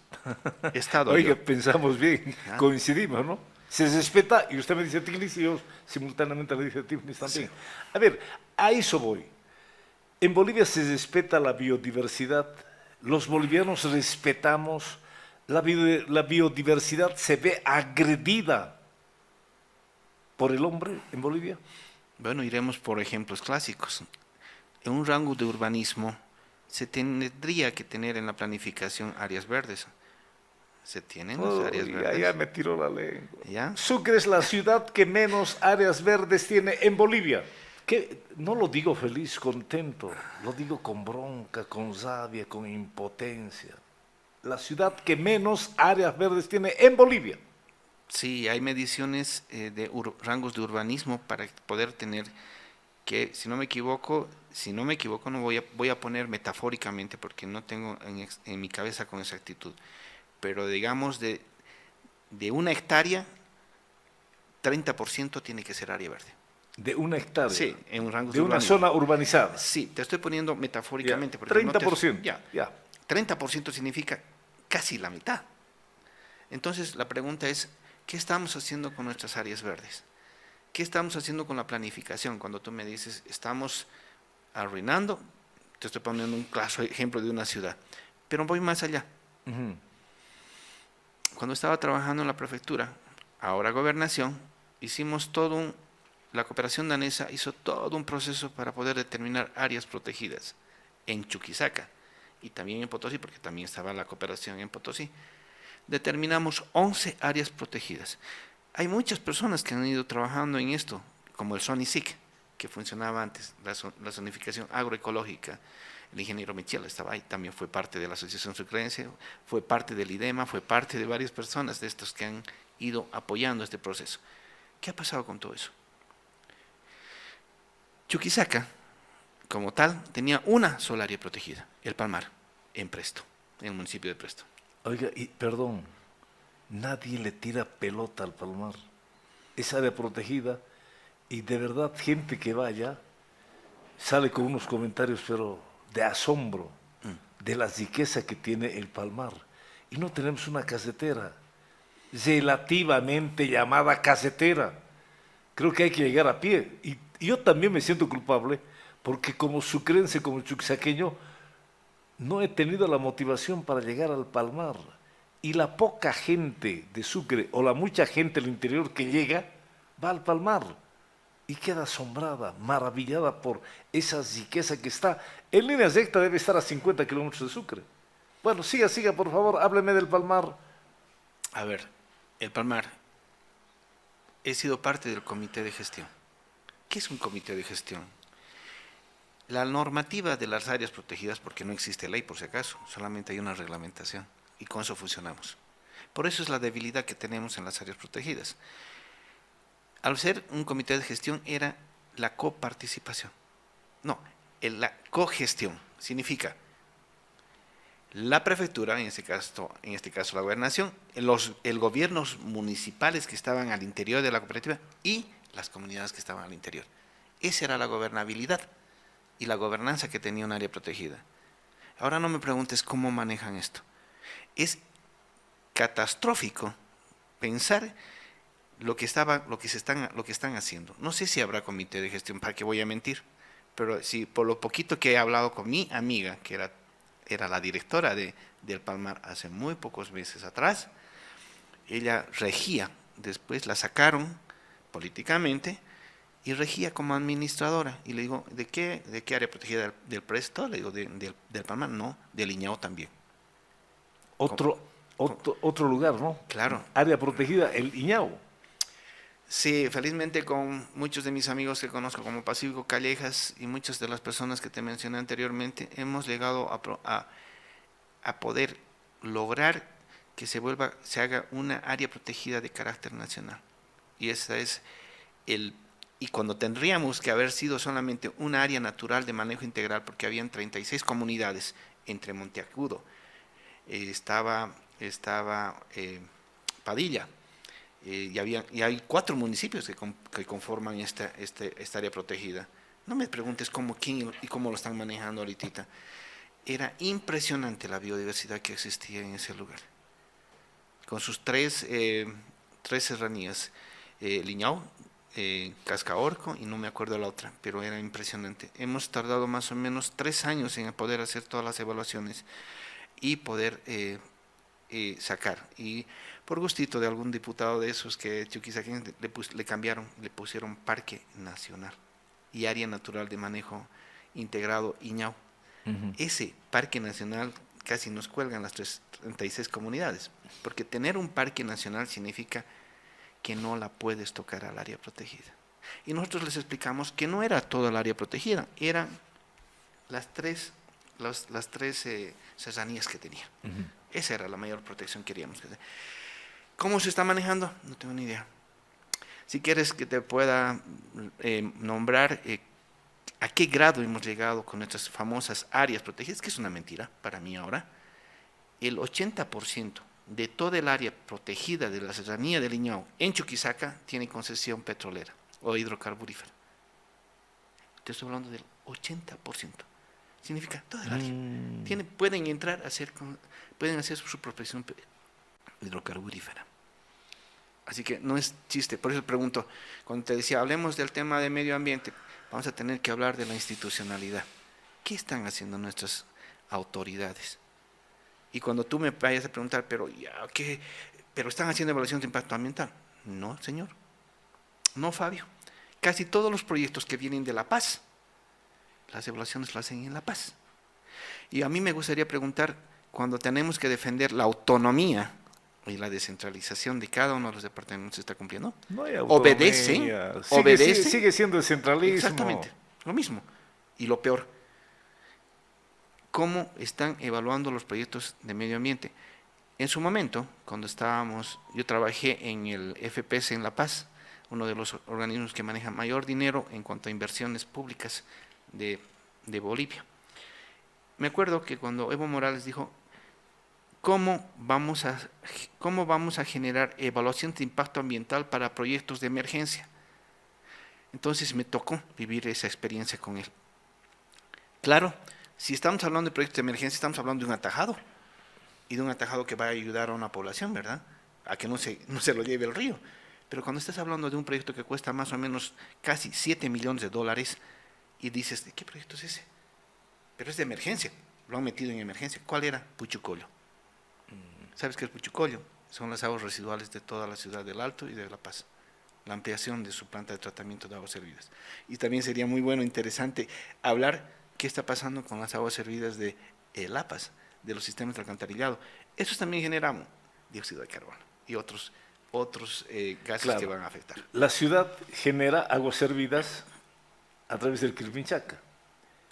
Estado. Oiga, pensamos bien, coincidimos, ¿no? Se respeta, y usted me dice Tiflis y yo simultáneamente le dice Tiflis también. Sí. A ver, a eso voy. En Bolivia se respeta la biodiversidad, los bolivianos respetamos, la biodiversidad se ve agredida por el hombre en Bolivia. Bueno, iremos por ejemplos clásicos. En un rango de urbanismo se tendría que tener en la planificación áreas verdes. ¿Se tienen las áreas verdes? Ya me tiró la lengua. ¿Ya? Sucre es la ciudad que menos áreas verdes tiene en Bolivia. Que no lo digo feliz, contento, lo digo con bronca, con rabia, con impotencia. La ciudad que menos áreas verdes tiene en Bolivia. Sí, hay mediciones de rangos de urbanismo para poder tener que, si no me equivoco, no voy a poner metafóricamente porque no tengo en mi cabeza con exactitud, pero digamos de 1 hectárea, 30% tiene que ser área verde. ¿De 1 hectárea? Sí, en un rango de una zona urbanizada. Sí, te estoy poniendo metafóricamente. Porque 30%. Ya. 30% significa casi la mitad. Entonces, la pregunta es, ¿qué estamos haciendo con nuestras áreas verdes? ¿Qué estamos haciendo con la planificación? Cuando tú me dices, estamos arruinando, te estoy poniendo un claro ejemplo de una ciudad, pero voy más allá. Cuando estaba trabajando en la prefectura, ahora gobernación, hicimos la cooperación danesa hizo todo un proceso para poder determinar áreas protegidas en Chuquisaca y también en Potosí, porque también estaba la cooperación en Potosí. Determinamos 11 áreas protegidas. Hay muchas personas que han ido trabajando en esto, como el SONICIC, que funcionaba antes, la zonificación agroecológica. El ingeniero Michel estaba ahí, también fue parte de la Asociación Sucrense, fue parte del IDEMA, fue parte de varias personas de estos que han ido apoyando este proceso. ¿Qué ha pasado con todo eso? Chuquisaca, como tal, tenía una sola área protegida, el Palmar, en Presto, en el municipio de Presto. Oiga, y perdón, nadie le tira pelota al Palmar. Es área protegida y de verdad gente que vaya sale con unos comentarios, pero de asombro, de la riqueza que tiene el Palmar. Y no tenemos una casetera, relativamente llamada casetera. Creo que hay que llegar a pie. Y yo también me siento culpable porque como sucrense, como chuquisaqueño, no he tenido la motivación para llegar al Palmar. Y la poca gente de Sucre o la mucha gente del interior que llega va al Palmar y queda asombrada, maravillada por esa riqueza que está. En línea recta debe estar a 50 kilómetros de Sucre. Bueno, siga, por favor, hábleme del Palmar. A ver, el Palmar, he sido parte del comité de gestión. ¿Qué es un comité de gestión? La normativa de las áreas protegidas, porque no existe ley por si acaso, solamente hay una reglamentación y con eso funcionamos. Por eso es la debilidad que tenemos en las áreas protegidas. Al ser un comité de gestión era la coparticipación. No, la cogestión significa la prefectura, en este caso la gobernación, el gobiernos municipales que estaban al interior de la cooperativa y las comunidades que estaban al interior. Esa era la gobernabilidad y la gobernanza que tenía un área protegida. Ahora no me preguntes cómo manejan esto. Es catastrófico pensar lo que están haciendo. No sé si habrá comité de gestión, para qué voy a mentir, pero si por lo poquito que he hablado con mi amiga, que era la directora del Palmar hace muy pocos meses atrás, ella regía, después la sacaron políticamente y regía como administradora. Y le digo, ¿de qué área protegida del Presto? Le digo, del Palmar, no, del Iñao también. Otro lugar, ¿no? Claro. Área protegida, el Iñao. Sí, felizmente con muchos de mis amigos que conozco como Pacífico Callejas y muchas de las personas que te mencioné anteriormente, hemos llegado a poder lograr que se haga una área protegida de carácter nacional. Y esa es y cuando tendríamos que haber sido solamente una área natural de manejo integral, porque habían 36 comunidades entre Monteagudo, estaba Padilla, y hay 4 municipios que conforman esta área protegida. No me preguntes quién y cómo lo están manejando ahorita. Era impresionante la biodiversidad que existía en ese lugar, con sus tres serranías, Liñao, Cascaorco y no me acuerdo la otra, pero era impresionante. Hemos tardado más o menos 3 años en poder hacer todas las evaluaciones y poder sacar. Y por gustito de algún diputado de esos que Chuquisaquén le pusieron Parque Nacional y Área Natural de Manejo Integrado Iñao. Ese Parque Nacional casi nos cuelgan las 36 comunidades, porque tener un parque nacional significa que no la puedes tocar al área protegida. Y nosotros les explicamos que no era toda el área protegida, eran las tres serranías que tenía. Esa era la mayor protección que queríamos. ¿Cómo se está manejando? No tengo ni idea. Si quieres que te pueda nombrar a qué grado hemos llegado con nuestras famosas áreas protegidas, que es una mentira para mí ahora. El 80% de toda el área protegida de la serranía del Iñao en Chuquisaca tiene concesión petrolera o hidrocarburífera. Te estoy hablando del 80%. Significa toda el área. Pueden entrar pueden hacer su protección hidrocarburífera. Así que no es chiste. Por eso pregunto, cuando te decía, hablemos del tema de medio ambiente, vamos a tener que hablar de la institucionalidad. ¿Qué están haciendo nuestras autoridades? Y cuando tú me vayas a preguntar, pero están haciendo evaluación de impacto ambiental. No, señor. No, Fabio. Casi todos los proyectos que vienen de La Paz, las evaluaciones las hacen en La Paz. Y a mí me gustaría preguntar, cuando tenemos que defender la autonomía y la descentralización de cada uno de los departamentos, ¿se está cumpliendo? No hay autonomía. Obedece. Sigue siendo el centralismo. Exactamente, lo mismo. Y lo peor, ¿cómo están evaluando los proyectos de medio ambiente? En su momento, cuando yo trabajé en el FPS en La Paz, uno de los organismos que maneja mayor dinero en cuanto a inversiones públicas de Bolivia. Me acuerdo que cuando Evo Morales dijo, ¿cómo vamos a generar evaluación de impacto ambiental para proyectos de emergencia? Entonces me tocó vivir esa experiencia con él. Claro, si estamos hablando de proyectos de emergencia, estamos hablando de un atajado, y de un atajado que va a ayudar a una población, ¿verdad? A que no se lo lleve el río. Pero cuando estás hablando de un proyecto que cuesta más o menos casi $7 millones, y dices, ¿de qué proyecto es ese? Pero es de emergencia, lo han metido en emergencia. ¿Cuál era? Puchucollo. ¿Sabes qué es Puchucollo? Son las aguas residuales de toda la ciudad del Alto y de La Paz. La ampliación de su planta de tratamiento de aguas servidas. Y también sería muy bueno, interesante, hablar qué está pasando con las aguas servidas de La Paz, de los sistemas de alcantarillado. Eso también genera dióxido de carbono y otros gases que van a afectar. La ciudad genera aguas servidas a través del Quilpinchaca,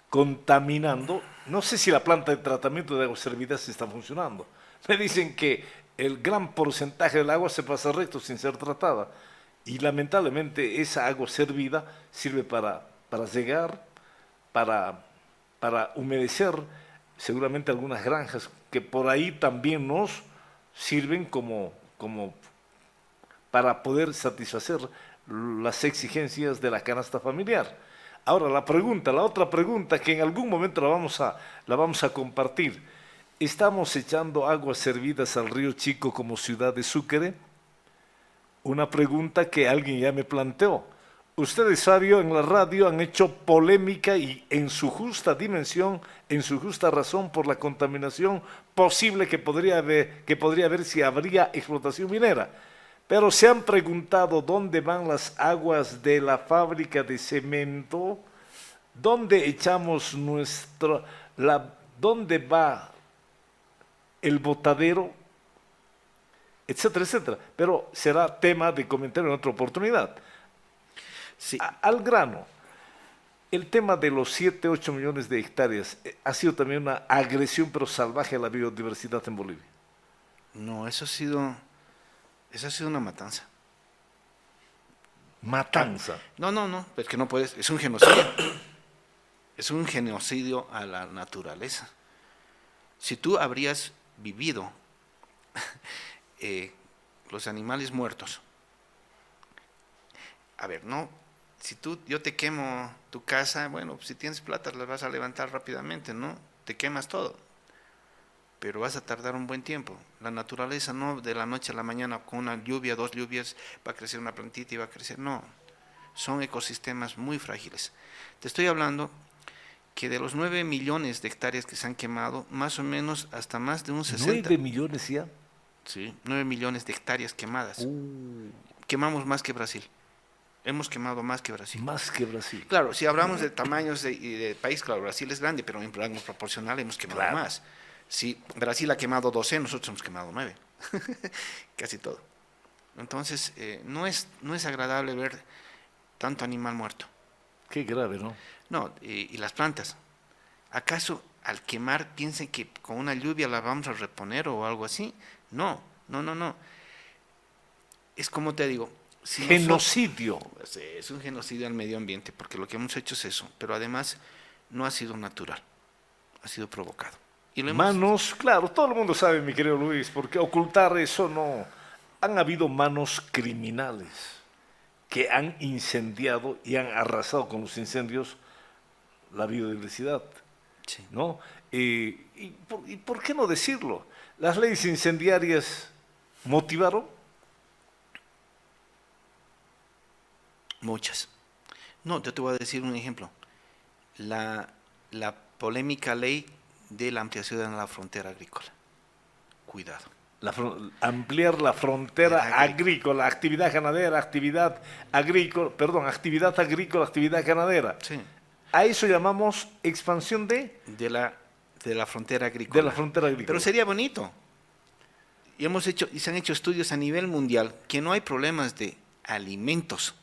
contaminando. No sé si la planta de tratamiento de aguas servidas está funcionando. Me dicen que el gran porcentaje del agua se pasa recto sin ser tratada. Y lamentablemente esa agua servida sirve para regar, para humedecer seguramente algunas granjas que por ahí también nos sirven como para poder satisfacer las exigencias de la canasta familiar. Ahora la otra pregunta que en algún momento la vamos a compartir. ¿Estamos echando aguas servidas al río Chico como ciudad de Sucre? Una pregunta que alguien ya me planteó. Ustedes, Fabio, en la radio han hecho polémica y en su justa dimensión, en su justa razón por la contaminación posible que podría haber si habría explotación minera. Pero se han preguntado dónde van las aguas de la fábrica de cemento, dónde echamos dónde va el botadero, etcétera, etcétera. Pero será tema de comentario en otra oportunidad. Sí. Al grano, el tema de los 7, 8 millones de hectáreas ha sido también una agresión pero salvaje a la biodiversidad en Bolivia. No, eso ha sido una matanza. Matanza. No, es que no puedes, es un genocidio. Es un genocidio a la naturaleza. Si tú habrías vivido los animales muertos, a ver, no, si yo te quemo tu casa, bueno, si tienes plata las vas a levantar rápidamente, ¿no? Te quemas todo, pero vas a tardar un buen tiempo. La naturaleza no de la noche a la mañana con una lluvia, 2 lluvias, va a crecer una plantita y va a crecer, no. Son ecosistemas muy frágiles. Te estoy hablando que de los 9 millones de hectáreas que se han quemado, más o menos hasta más de un 60. ¿9 millones ya? Sí, 9 millones de hectáreas quemadas. Quemamos más que Brasil. Hemos quemado más que Brasil. Más que Brasil. Claro, si hablamos de tamaños de país, claro, Brasil es grande, pero en rango proporcional hemos quemado más. Si Brasil ha quemado 12, nosotros hemos quemado 9. Casi todo. Entonces, no es agradable ver tanto animal muerto. Qué grave, ¿no? No, y las plantas. ¿Acaso al quemar piensen que con una lluvia la vamos a reponer o algo así? No. Es como te digo. Si genocidio. Es un genocidio al medio ambiente, porque lo que hemos hecho es eso, pero además no ha sido natural, ha sido provocado. Y manos, claro, todo el mundo sabe, mi querido Luis, porque ocultar eso no. Han habido manos criminales que han incendiado y han arrasado con los incendios la biodiversidad, sí. ¿no? ¿Y por qué no decirlo? Las leyes incendiarias motivaron. Muchas. No, yo te voy a decir un ejemplo. La polémica ley de la ampliación de la frontera agrícola. Cuidado. Ampliar la frontera agrícola, actividad ganadera, actividad agrícola, actividad ganadera. Sí. A eso llamamos expansión de la frontera agrícola. De la frontera agrícola. Pero sería bonito. Y se han hecho estudios a nivel mundial que no hay problemas de alimentos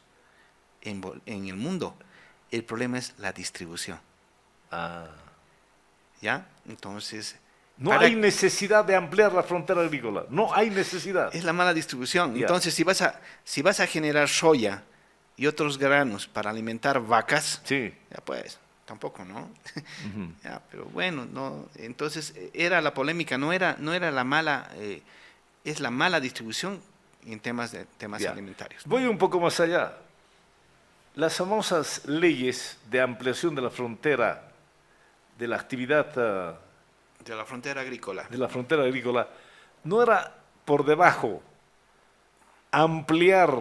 en el mundo. El problema es la distribución. ¿Ya? Entonces, no hay necesidad de ampliar la frontera agrícola. No hay necesidad. Es la mala distribución. Yeah. Entonces, si vas a generar soya y otros granos para alimentar vacas, sí. Ya pues, tampoco, ¿no? Uh-huh. Ya, pero bueno, no. Entonces, era la polémica, no era la mala, es la mala distribución en temas yeah. alimentarios, ¿no? Voy un poco más allá. Las famosas leyes de ampliación de la frontera, de la actividad... de la frontera agrícola. De la frontera agrícola, no era por debajo ampliar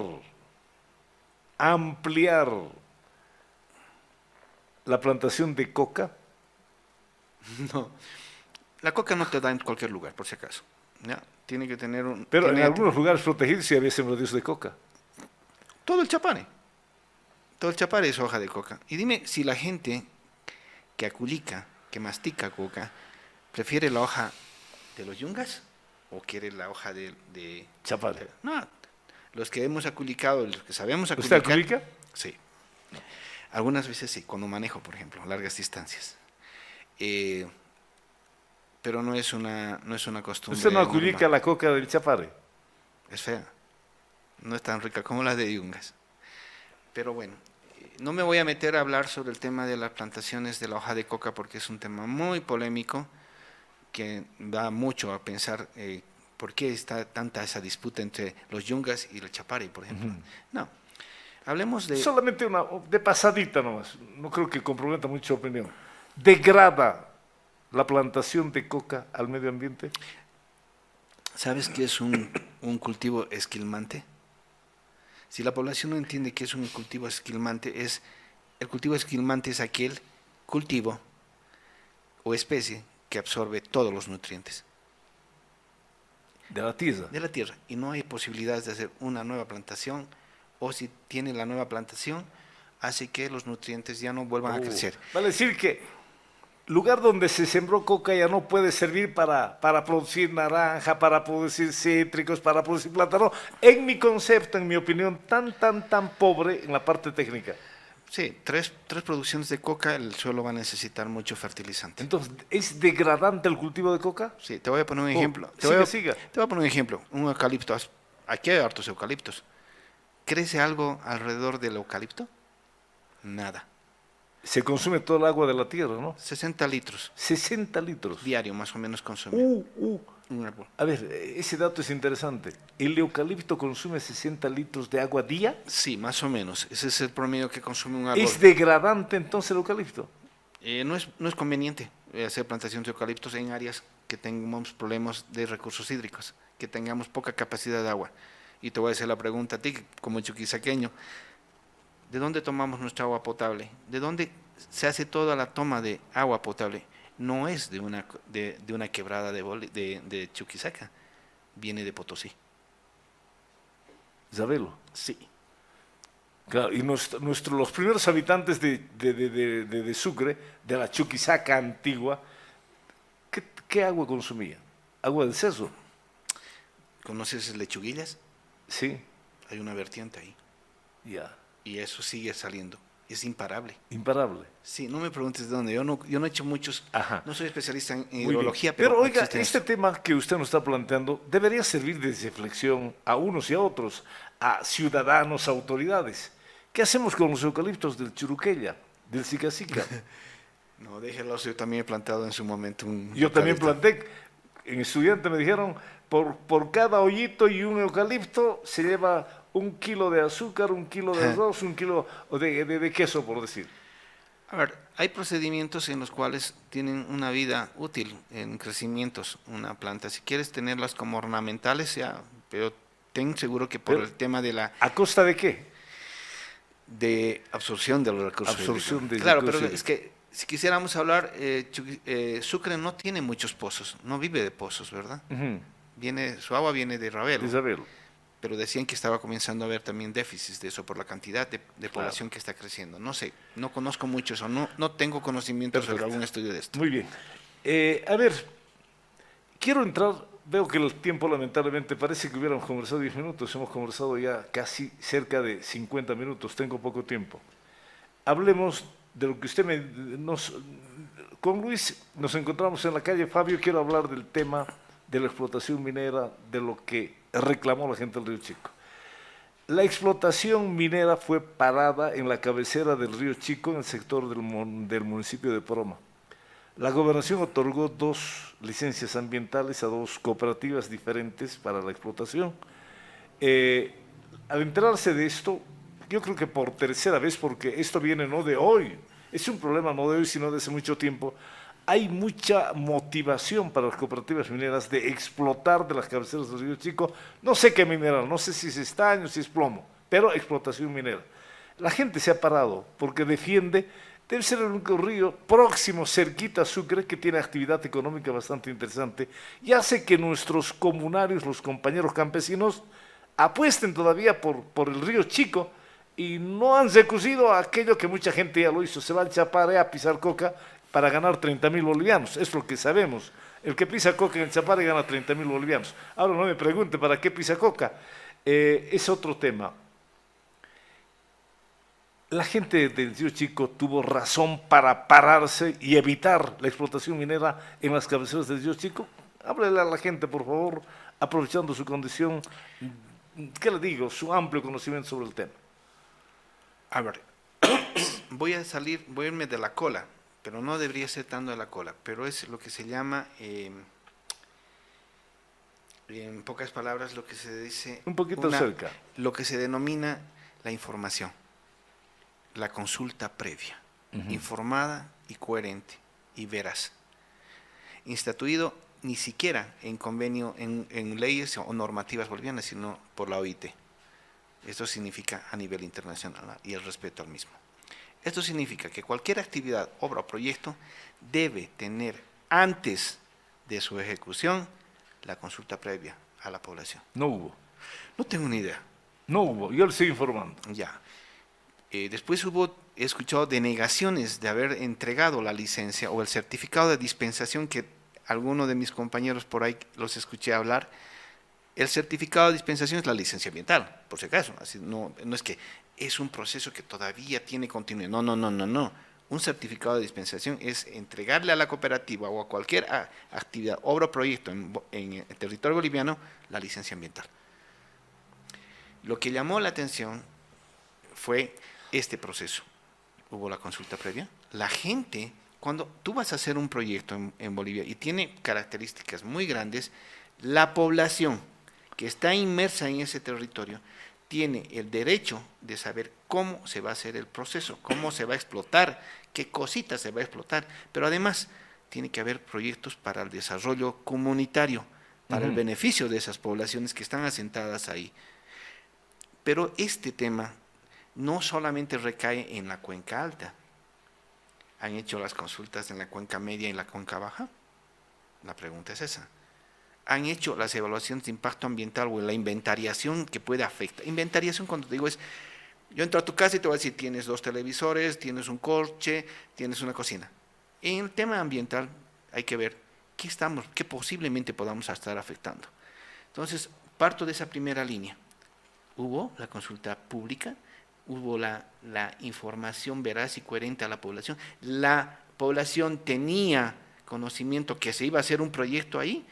la plantación de coca. No, la coca no te da en cualquier lugar, por si acaso. ¿Ya? Tiene que tener un... Pero en algunos lugares protegidos sí había sembradíos de coca. Todo el Chapare es hoja de coca. Y dime si la gente que aculica, que mastica coca, ¿prefiere la hoja de los yungas o quiere la hoja de Chapare? No, los que hemos aculicado, los que sabemos aculicar. ¿Usted aculica? Sí. Algunas veces sí, cuando manejo, por ejemplo, largas distancias. Pero no es una costumbre. ¿Usted no aculica la coca del Chapare? Es fea. No es tan rica como la de yungas. Pero bueno, no me voy a meter a hablar sobre el tema de las plantaciones de la hoja de coca porque es un tema muy polémico. que da mucho a pensar por qué está tanta esa disputa entre los yungas y el chapare, por ejemplo. No, hablemos de... Solamente una de pasadita nomás, no creo que comprometa mucha opinión. ¿Degrada la plantación de coca al medio ambiente? ¿Sabes qué es un cultivo esquilmante? Si la población no entiende qué es un cultivo esquilmante, el cultivo esquilmante es aquel cultivo o especie que absorbe todos los nutrientes de la tierra. De la tierra. Y no hay posibilidades de hacer una nueva plantación, o si tiene la nueva plantación, hace que los nutrientes ya no vuelvan a crecer. Vale decir que lugar donde se sembró coca ya no puede servir para producir naranja, para producir cítricos, para producir plátano. En mi concepto, en mi opinión, tan pobre en la parte técnica. Sí, tres producciones de coca, el suelo va a necesitar mucho fertilizante. Entonces, ¿es degradante el cultivo de coca? Sí, te voy a poner un ejemplo. Te voy a poner un ejemplo. Un eucalipto. Aquí hay hartos eucaliptos. ¿Crece algo alrededor del eucalipto? Nada. Se consume todo el agua de la tierra, ¿no? 60 litros. 60 litros. Diario, más o menos, consume. Un árbol. A ver, ese dato es interesante. ¿El eucalipto consume 60 litros de agua día? Sí, más o menos. Ese es el promedio que consume un árbol. ¿Es degradante entonces el eucalipto? No es conveniente hacer plantación de eucaliptos en áreas que tengamos problemas de recursos hídricos, que tengamos poca capacidad de agua. Y te voy a hacer la pregunta a ti, como chuquisaqueño. ¿De dónde tomamos nuestra agua potable? ¿De dónde se hace toda la toma de agua potable? No es de una quebrada de Chuquisaca, viene de Potosí. ¿Isabelo? Sí. Claro, y los primeros habitantes de Sucre, de la Chuquisaca antigua, ¿qué agua consumían? ¿Agua del Ceso? ¿Conoces Lechuguillas? Sí. Hay una vertiente ahí. Ya. Y eso sigue saliendo. Es imparable. Imparable. Sí, no me preguntes de dónde. Yo no he hecho muchos. Ajá. No soy especialista en Muy hidrología, bien. Pero oiga, existe este eso. tema que usted nos está planteando debería servir de reflexión a unos y a otros, a ciudadanos, a autoridades. ¿Qué hacemos con los eucaliptos del Churuquella, del Sicacica? No, déjelo, yo también he plantado en su momento un Yo también eucalipto. planté, en estudiante me dijeron, por cada hoyito y un eucalipto se lleva 1 kilo de azúcar, 1 kilo de arroz, 1 kilo de queso, por decir. A ver, hay procedimientos en los cuales tienen una vida útil en crecimientos, una planta. Si quieres tenerlas como ornamentales, ya, pero ten seguro que por Pero, el tema de la ¿a costa de qué? de absorción de los recursos Absorción hídricos. de Claro, recursos pero es que si quisiéramos hablar, Sucre no tiene muchos pozos, no vive de pozos, ¿verdad? Su agua viene de Ravelo. Isabel. Pero decían que estaba comenzando a haber también déficits de eso por la cantidad de población que está creciendo. No sé, no conozco mucho eso, no tengo conocimiento sobre algún estudio de esto. Muy bien. A ver, quiero entrar, veo que el tiempo lamentablemente parece que hubiéramos conversado 10 minutos, hemos conversado ya casi cerca de 50 minutos, tengo poco tiempo. Hablemos de lo que usted con Luis nos encontramos en la calle Fabio, quiero hablar del tema de la explotación minera, de lo que reclamó la gente del Río Chico. La explotación minera fue parada en la cabecera del Río Chico, en el sector del municipio de Poroma. La gobernación otorgó 2 licencias ambientales a 2 cooperativas diferentes para la explotación. Al enterarse de esto, yo creo que por tercera vez, porque esto viene no de hoy, es un problema no de hoy, sino de hace mucho tiempo, hay mucha motivación para las cooperativas mineras de explotar de las cabeceras del Río Chico, no sé qué mineral, no sé si es estaño, si es plomo, pero explotación minera. La gente se ha parado porque defiende, debe ser el único río próximo, cerquita a Sucre, que tiene actividad económica bastante interesante y hace que nuestros comunarios, los compañeros campesinos, apuesten todavía por el Río Chico y no han recurrido a aquello que mucha gente ya lo hizo, se va al Chapare a pisar coca para ganar 30.000 bolivianos, es lo que sabemos. El que pisa coca en el Chapare gana 30.000 bolivianos. Ahora no me pregunte para qué pisa coca, es otro tema. La gente del Río Chico tuvo razón para pararse y evitar la explotación minera en las cabeceras del Río Chico. Háblele a la gente, por favor, aprovechando su condición, ¿qué le digo? Su amplio conocimiento sobre el tema. A ver, voy a irme de la cola, pero no debería ser tanto de la cola, pero es lo que se llama, en pocas palabras, lo que se dice... Un poquito cerca. Lo que se denomina la información, la consulta previa, informada y coherente y veraz. Instituido ni siquiera en convenio, en leyes o normativas bolivianas, sino por la OIT. Esto significa a nivel internacional y el respeto al mismo. Esto significa que cualquier actividad, obra o proyecto debe tener antes de su ejecución la consulta previa a la población. No hubo. No tengo ni idea. No hubo, yo le sigo informando. Ya. Después he escuchado denegaciones de haber entregado la licencia o el certificado de dispensación, que algunos de mis compañeros por ahí los escuché hablar. El certificado de dispensación es la licencia ambiental, por si acaso. Así, no es que es un proceso que todavía tiene continuidad. No. Un certificado de dispensación es entregarle a la cooperativa o a cualquier actividad, obra o proyecto en el territorio boliviano la licencia ambiental. Lo que llamó la atención fue este proceso. Hubo la consulta previa. La gente, cuando tú vas a hacer un proyecto en Bolivia y tiene características muy grandes, la población que está inmersa en ese territorio tiene el derecho de saber cómo se va a hacer el proceso, cómo se va a explotar, qué cositas se va a explotar, pero además tiene que haber proyectos para el desarrollo comunitario, para el beneficio de esas poblaciones que están asentadas ahí. Pero este tema no solamente recae en la cuenca alta. ¿Han hecho las consultas en la cuenca media y la cuenca baja? La pregunta es esa. ¿Han hecho las evaluaciones de impacto ambiental o la inventariación que puede afectar? Inventariación, cuando te digo, es, yo entro a tu casa y te voy a decir, tienes 2 televisores, tienes un coche, tienes una cocina. En el tema ambiental hay que ver qué posiblemente podamos estar afectando. Entonces, parto de esa primera línea. Hubo la consulta pública, hubo la información veraz y coherente a la población. La población tenía conocimiento que se iba a hacer un proyecto ahí.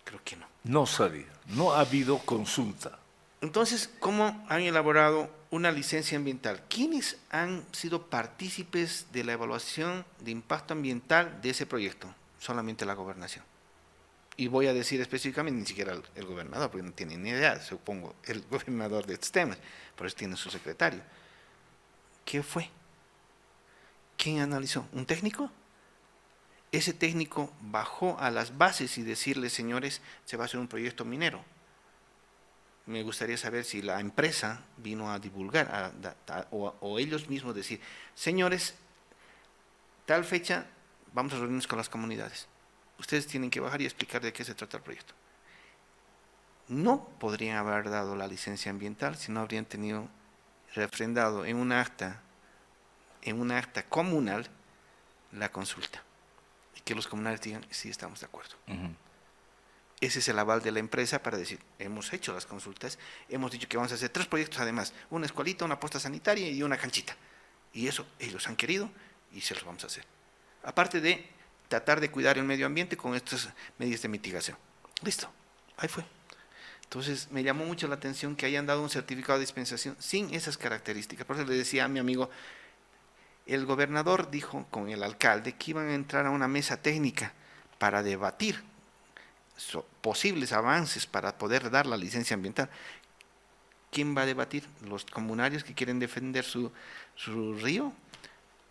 Creo que no. No sabía, no ha habido consulta. Entonces, ¿cómo han elaborado una licencia ambiental? ¿Quiénes han sido partícipes de la evaluación de impacto ambiental de ese proyecto? Solamente la gobernación. Y voy a decir específicamente, ni siquiera el gobernador, porque no tiene ni idea, supongo, el gobernador de estos temas, por eso tiene su secretario. ¿Qué fue? ¿Quién analizó? ¿Un técnico? Ese técnico bajó a las bases y decirle, señores, se va a hacer un proyecto minero. Me gustaría saber si la empresa vino a divulgar o ellos mismos decir, señores, tal fecha vamos a reunirnos con las comunidades. Ustedes tienen que bajar y explicar de qué se trata el proyecto. No podrían haber dado la licencia ambiental si no habrían tenido refrendado en un acta comunal la consulta. Y que los comunales digan, sí, estamos de acuerdo. Ese es el aval de la empresa para decir, hemos hecho las consultas, hemos dicho que vamos a hacer 3 proyectos además, una escuelita, una posta sanitaria y una canchita. Y eso ellos han querido y se los vamos a hacer. Aparte de tratar de cuidar el medio ambiente con estas medidas de mitigación. Listo, ahí fue. Entonces me llamó mucho la atención que hayan dado un certificado de dispensación sin esas características. Por eso le decía a mi amigo, el gobernador dijo con el alcalde que iban a entrar a una mesa técnica para debatir posibles avances para poder dar la licencia ambiental. ¿Quién va a debatir? ¿Los comunarios que quieren defender su río?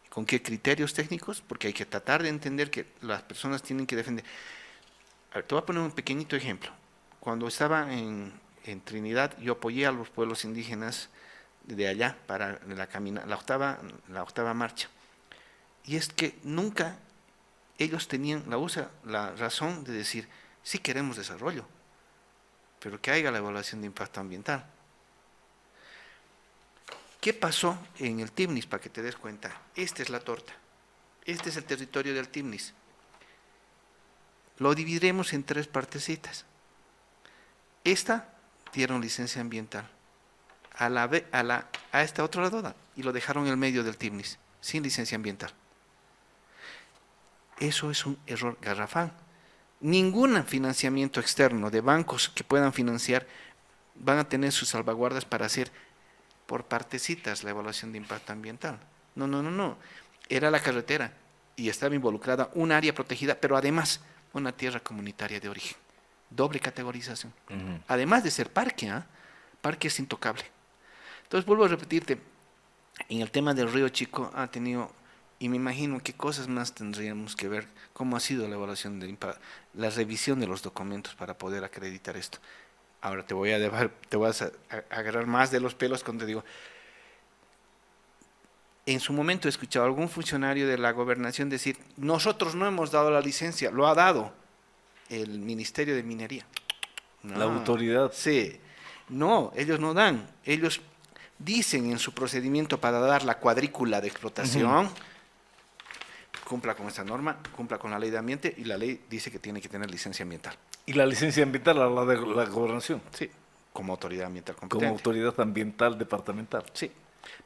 ¿Con qué criterios técnicos? Porque hay que tratar de entender que las personas tienen que defender. A ver, te voy a poner un pequeñito ejemplo. Cuando estaba en Trinidad, yo apoyé a los pueblos indígenas de allá para la octava marcha. Y es que nunca ellos tenían la razón de decir, sí queremos desarrollo, pero que haya la evaluación de impacto ambiental. ¿Qué pasó en el Timnis? Para que te des cuenta, esta es la torta, este es el territorio del Timnis. Lo dividiremos en 3 partecitas. Esta dieron licencia ambiental, a esta otra lado, y lo dejaron en el medio del Timnis, sin licencia ambiental. Eso es un error garrafal. Ningún financiamiento externo de bancos que puedan financiar van a tener sus salvaguardas para hacer por partecitas la evaluación de impacto ambiental. No. era la carretera y estaba involucrada un área protegida, pero además una tierra comunitaria de origen. Doble categorización. Además de ser parque, parque es intocable. Entonces, vuelvo a repetirte, en el tema del Río Chico ha tenido, y me imagino qué cosas más tendríamos que ver, cómo ha sido la evaluación de impacto, la revisión de los documentos para poder acreditar esto. Ahora te vas a agarrar más de los pelos cuando te digo, en su momento he escuchado a algún funcionario de la gobernación decir, nosotros no hemos dado la licencia, lo ha dado el Ministerio de Minería. No, la autoridad. Sí, no, ellos no dan, ellos dicen en su procedimiento para dar la cuadrícula de explotación, cumpla con esta norma, cumpla con la ley de ambiente, y la ley dice que tiene que tener licencia ambiental. ¿Y la licencia ambiental a la de la gobernación? Sí, como autoridad ambiental competente. Como autoridad ambiental departamental. Sí.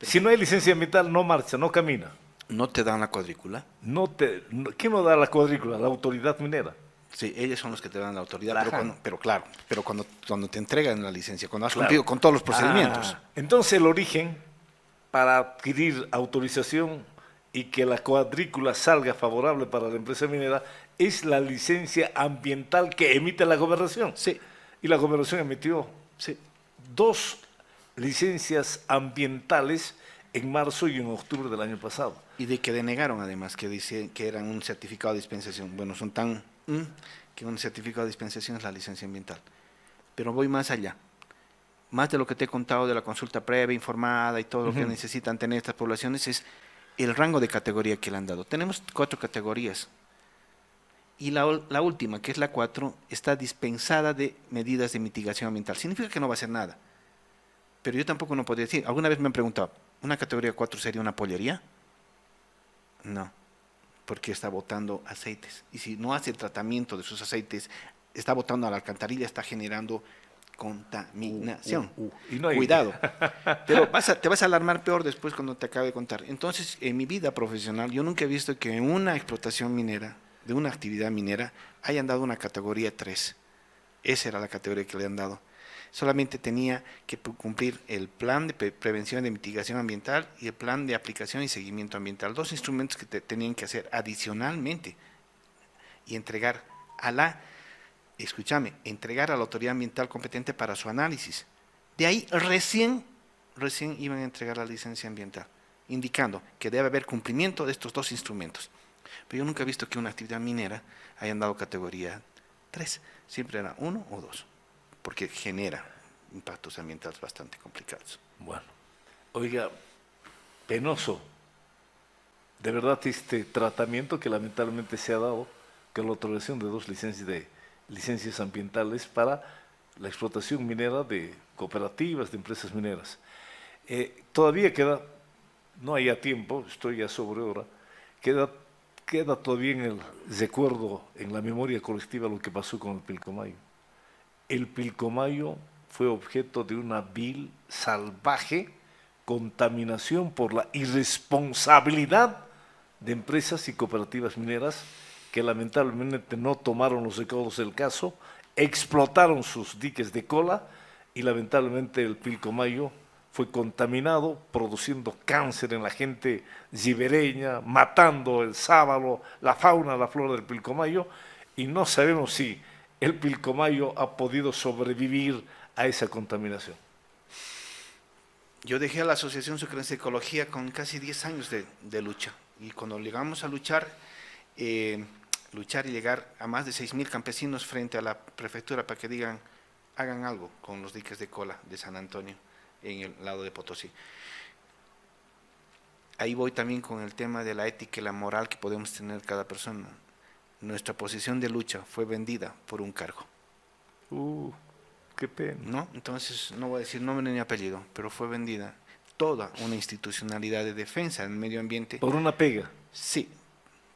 Si no hay licencia ambiental, no marcha, no camina. ¿No te dan la cuadrícula? ¿Quién nos da la cuadrícula? La autoridad minera. Sí, ellos son los que te dan la autoridad, Ajá. pero cuando te entregan la licencia, cuando has cumplido con todos los procedimientos. Entonces el origen para adquirir autorización y que la cuadrícula salga favorable para la empresa minera es la licencia ambiental que emite la gobernación. Sí. Y la gobernación emitió 2 licencias ambientales en marzo y en octubre del año pasado. Y de que denegaron además, que dice que eran un certificado de dispensación. Bueno, son tan que un certificado de dispensación es la licencia ambiental. Pero voy más allá. Más de lo que te he contado de la consulta previa, informada y todo lo que necesitan tener estas poblaciones, es el rango de categoría que le han dado. Tenemos 4 categorías. Y la última, que es la 4, está dispensada de medidas de mitigación ambiental. Significa que no va a hacer nada. Pero yo tampoco no podría decir. Alguna vez me han preguntado, ¿una categoría 4 sería una pollería? No, porque está botando aceites. Y si no hace el tratamiento de sus aceites, está botando a la alcantarilla, está generando contaminación. Y no hay... Cuidado. Pero te vas a alarmar peor después cuando te acabe de contar. Entonces, en mi vida profesional, yo nunca he visto que en una explotación minera, de una actividad minera, hayan dado una categoría 3. Esa era la categoría que le han dado. Solamente tenía que cumplir el plan de prevención de mitigación ambiental y el plan de aplicación y seguimiento ambiental. 2 instrumentos que tenían que hacer adicionalmente y entregar a la autoridad ambiental competente para su análisis. De ahí recién iban a entregar la licencia ambiental, indicando que debe haber cumplimiento de estos 2 instrumentos. Pero yo nunca he visto que una actividad minera hayan dado categoría 3, siempre era 1 o 2. Porque genera impactos ambientales bastante complicados. Bueno, oiga, penoso, de verdad este tratamiento que lamentablemente se ha dado, que la otorgación de 2 licencias ambientales para la explotación minera de cooperativas, de empresas mineras. Todavía queda, no hay a tiempo, estoy ya sobre hora, queda todavía en el recuerdo, en la memoria colectiva, lo que pasó con el Pilcomayo. El Pilcomayo fue objeto de una vil, salvaje contaminación por la irresponsabilidad de empresas y cooperativas mineras que lamentablemente no tomaron los recaudos del caso, explotaron sus diques de cola y lamentablemente el Pilcomayo fue contaminado, produciendo cáncer en la gente ribereña, matando el sábalo, la fauna, la flora del Pilcomayo, y no sabemos si el Pilcomayo ha podido sobrevivir a esa contaminación. Yo dejé a la Asociación Sucrense de Ecología con casi 10 años de lucha, y cuando llegamos a luchar y llegar a más de 6.000 campesinos frente a la prefectura para que digan, hagan algo con los diques de cola de San Antonio, en el lado de Potosí. Ahí voy también con el tema de la ética y la moral que podemos tener cada persona. Nuestra posición de lucha fue vendida por un cargo. Qué pena. ¿No? Entonces, no voy a decir nombre ni apellido, pero fue vendida toda una institucionalidad de defensa del medio ambiente. ¿Por una pega? Sí,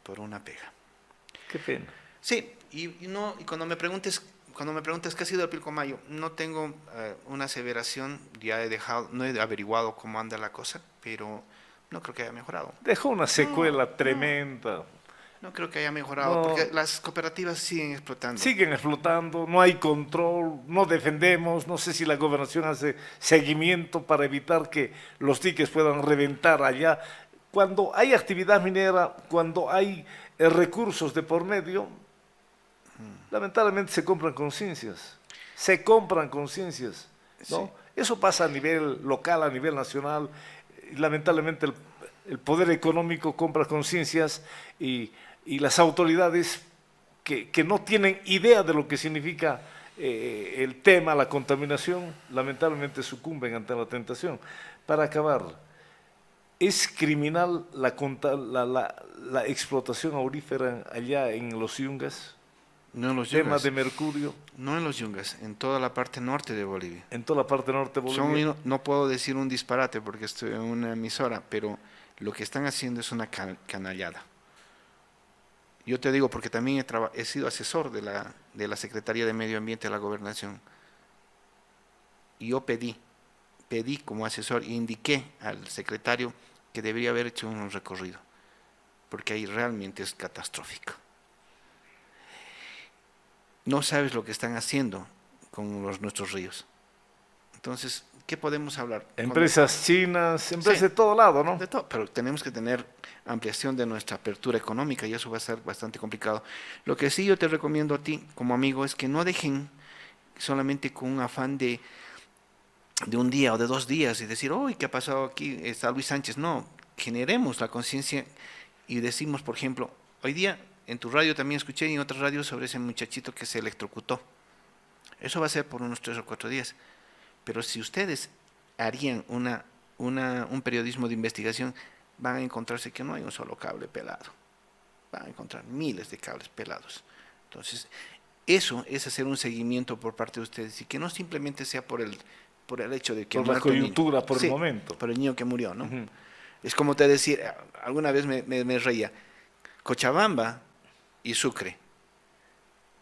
por una pega. Qué pena. Sí, y cuando me preguntes qué ha sido el Pilcomayo, no tengo una aseveración, no he averiguado cómo anda la cosa, pero no creo que haya mejorado. Dejó una secuela tremenda. No creo que haya mejorado, porque las cooperativas siguen explotando. Siguen explotando, no hay control, no defendemos, no sé si la gobernación hace seguimiento para evitar que los diques puedan reventar allá. cuando hay actividad minera, cuando hay recursos de por medio, lamentablemente se compran conciencias. Se compran conciencias, ¿no? Sí. Eso pasa a nivel local, a nivel nacional. Y lamentablemente el poder económico compra conciencias y las autoridades que no tienen idea de lo que significa el tema, la contaminación, lamentablemente sucumben ante la tentación. Para acabar, ¿es criminal la explotación aurífera allá en los Yungas? No en los Tema Yungas, de mercurio no en los Yungas, en toda la parte norte de Bolivia. en toda la parte norte de Bolivia. No puedo decir un disparate porque estoy en una emisora, pero lo que están haciendo es una canallada. Yo te digo porque también he sido asesor de la Secretaría de Medio Ambiente de la Gobernación. Y yo pedí como asesor, indiqué al secretario que debería haber hecho un recorrido, porque ahí realmente es catastrófico. No sabes lo que están haciendo con nuestros ríos. Entonces, ¿qué podemos hablar? Empresas chinas, empresas Sí, de todo lado, ¿no? de todo, pero tenemos que tener ampliación de nuestra apertura económica y eso va a ser bastante complicado. Lo que sí yo te recomiendo a ti como amigo es que no dejen solamente con un afán de un día o de 2 días y decir, uy, ¿qué ha pasado aquí? Está Luis Sánchez. No, generemos la conciencia y decimos, por ejemplo, hoy día en tu radio también escuché y en otras radios sobre ese muchachito que se electrocutó. Eso va a ser por unos 3 o 4 días. Pero si ustedes harían un periodismo de investigación, van a encontrarse que no hay un solo cable pelado. Van a encontrar miles de cables pelados. Entonces, eso es hacer un seguimiento por parte de ustedes y que no simplemente sea por el hecho de que... Por la coyuntura, por el momento. Por el niño que murió, ¿no? Ujú. Es como te decía, alguna vez me reía, Cochabamba y Sucre,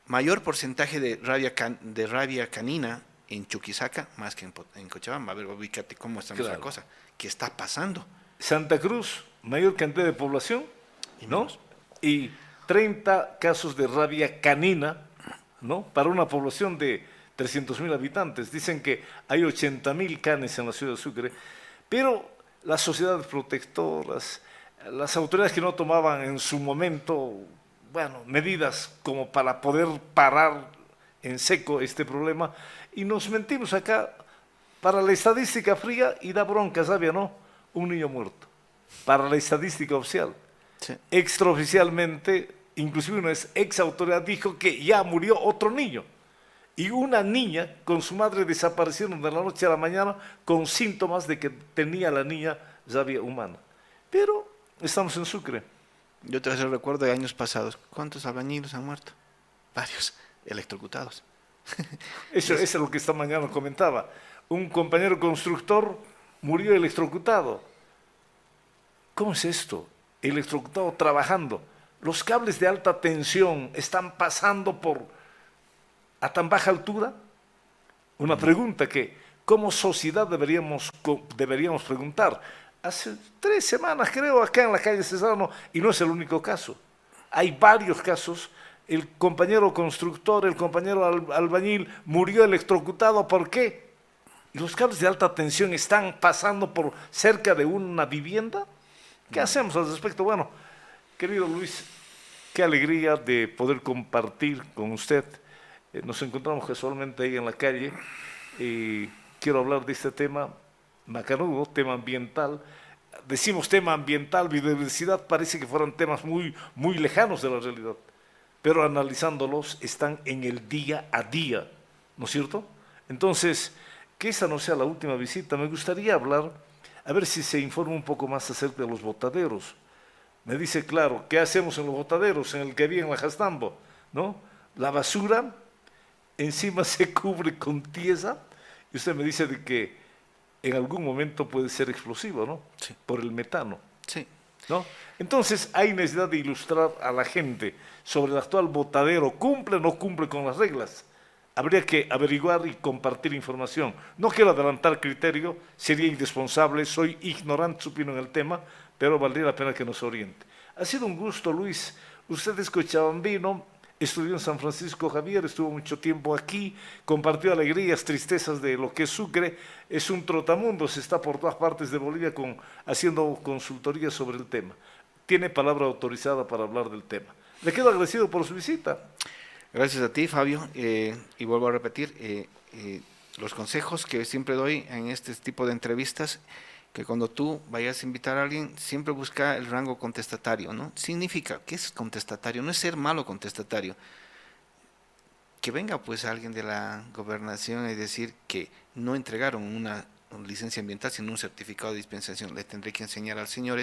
mayor porcentaje de rabia canina en Chuquisaca más que en Cochabamba. A ver, ubícate cómo está nuestra Claro. cosa. ¿Qué está pasando? Santa Cruz, mayor cantidad de población, Y ¿no? menos. Y 30 casos de rabia canina, ¿no? Para una población de 300.000 habitantes. Dicen que hay 80.000 canes en la ciudad de Sucre, pero las sociedades protectoras, las autoridades que no tomaban en su momento, bueno, medidas como para poder parar en seco este problema, y nos mentimos acá para la estadística fría y da bronca, ¿sabía, no? Un niño muerto. Para la estadística oficial. Sí. Extraoficialmente, inclusive una ex autoridad dijo que ya murió otro niño. Y una niña con su madre desaparecieron de la noche a la mañana con síntomas de que tenía la niña rabia humana. Pero estamos en Sucre. Yo te recuerdo de años pasados. ¿Cuántos albañiles han muerto? Varios, electrocutados. Eso es lo que esta mañana comentaba. Un compañero constructor murió electrocutado. ¿Cómo es esto? Electrocutado trabajando. Los cables de alta tensión están pasando a tan baja altura. Una pregunta que como sociedad deberíamos preguntar. Hace 3 semanas creo acá en la calle Cesarano, y no es el único caso. Hay varios casos. El compañero constructor, el compañero albañil murió electrocutado. ¿Por qué? ¿Y los cables de alta tensión están pasando por cerca de una vivienda? ¿Qué hacemos al respecto? Bueno, querido Luis, qué alegría de poder compartir con usted. Nos encontramos casualmente ahí en la calle y quiero hablar de este tema macanudo, tema ambiental. Decimos tema ambiental, biodiversidad, parece que fueran temas muy, muy lejanos de la realidad, pero analizándolos están en el día a día, ¿no es cierto? Entonces, que esta no sea la última visita, me gustaría hablar, a ver si se informa un poco más acerca de los botaderos. Me dice, claro, ¿qué hacemos en los botaderos, en el que había en la Jastambo? ¿No? La basura encima se cubre con tiesa y usted me dice de que en algún momento puede ser explosivo, ¿no? Sí. Por el metano, Sí. ¿no? Entonces hay necesidad de ilustrar a la gente sobre el actual botadero, ¿cumple o no cumple con las reglas? Habría que averiguar y compartir información. No quiero adelantar criterio, sería irresponsable, soy ignorante, supino en el tema, pero valdría la pena que nos oriente. Ha sido un gusto, Luis. Usted es cochabambino, estudió en San Francisco Javier, estuvo mucho tiempo aquí, compartió alegrías, tristezas de lo que es Sucre, es un trotamundos, está por todas partes de Bolivia haciendo consultoría sobre el tema. Tiene palabra autorizada para hablar del tema. Le quedo agradecido por su visita. Gracias a ti, Fabio, y vuelvo a repetir, los consejos que siempre doy en este tipo de entrevistas, que cuando tú vayas a invitar a alguien, siempre busca el rango contestatario, ¿no? Significa, ¿qué es contestatario? No es ser malo contestatario. Que venga pues alguien de la gobernación y decir que no entregaron una licencia ambiental, sino un certificado de dispensación. Le tendré que enseñar al señor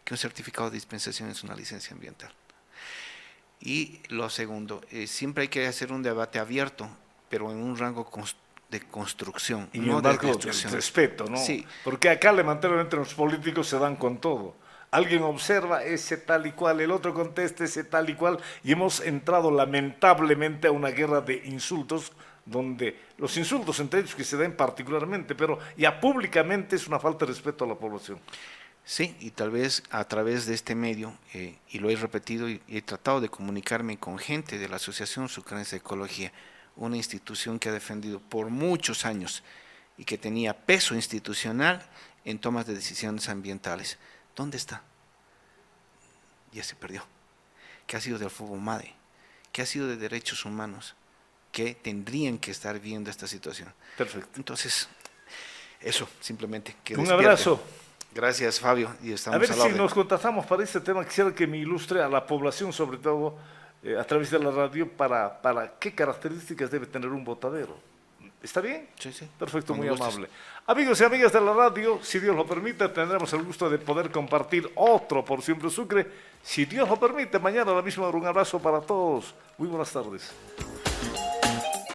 que un certificado de dispensación es una licencia ambiental. Y lo segundo, siempre hay que hacer un debate abierto, pero en un rango de construcción, y no en de marco del destrucción. respeto, ¿no? Sí. Porque acá lamentablemente los políticos se dan con todo. Alguien observa ese tal y cual, el otro contesta ese tal y cual, y hemos entrado lamentablemente a una guerra de insultos, donde los insultos entre ellos que se den particularmente, pero ya públicamente es una falta de respeto a la población. Sí, y tal vez a través de este medio, y lo he repetido y he tratado de comunicarme con gente de la Asociación Sucrense de Ecología, una institución que ha defendido por muchos años y que tenía peso institucional en tomas de decisiones ambientales. ¿Dónde está? Ya se perdió. ¿Qué ha sido del FOBOMADE? ¿Qué ha sido de derechos humanos? Que tendrían que estar viendo esta situación. Perfecto. Entonces, eso, simplemente. Que Un despierte. abrazo. Gracias, Fabio. Y estamos A ver al si orden. nos contactamos para este tema. Quisiera que me ilustre a la población, sobre todo a través de la radio, para qué características debe tener un botadero. ¿Está bien? Sí, sí. Perfecto, Cuando muy gustes. amable. Amigos y amigas de la radio, si Dios lo permite, tendremos el gusto de poder compartir otro Por Siempre Sucre. Si Dios lo permite, mañana a la misma hora. Un abrazo para todos. Muy buenas tardes.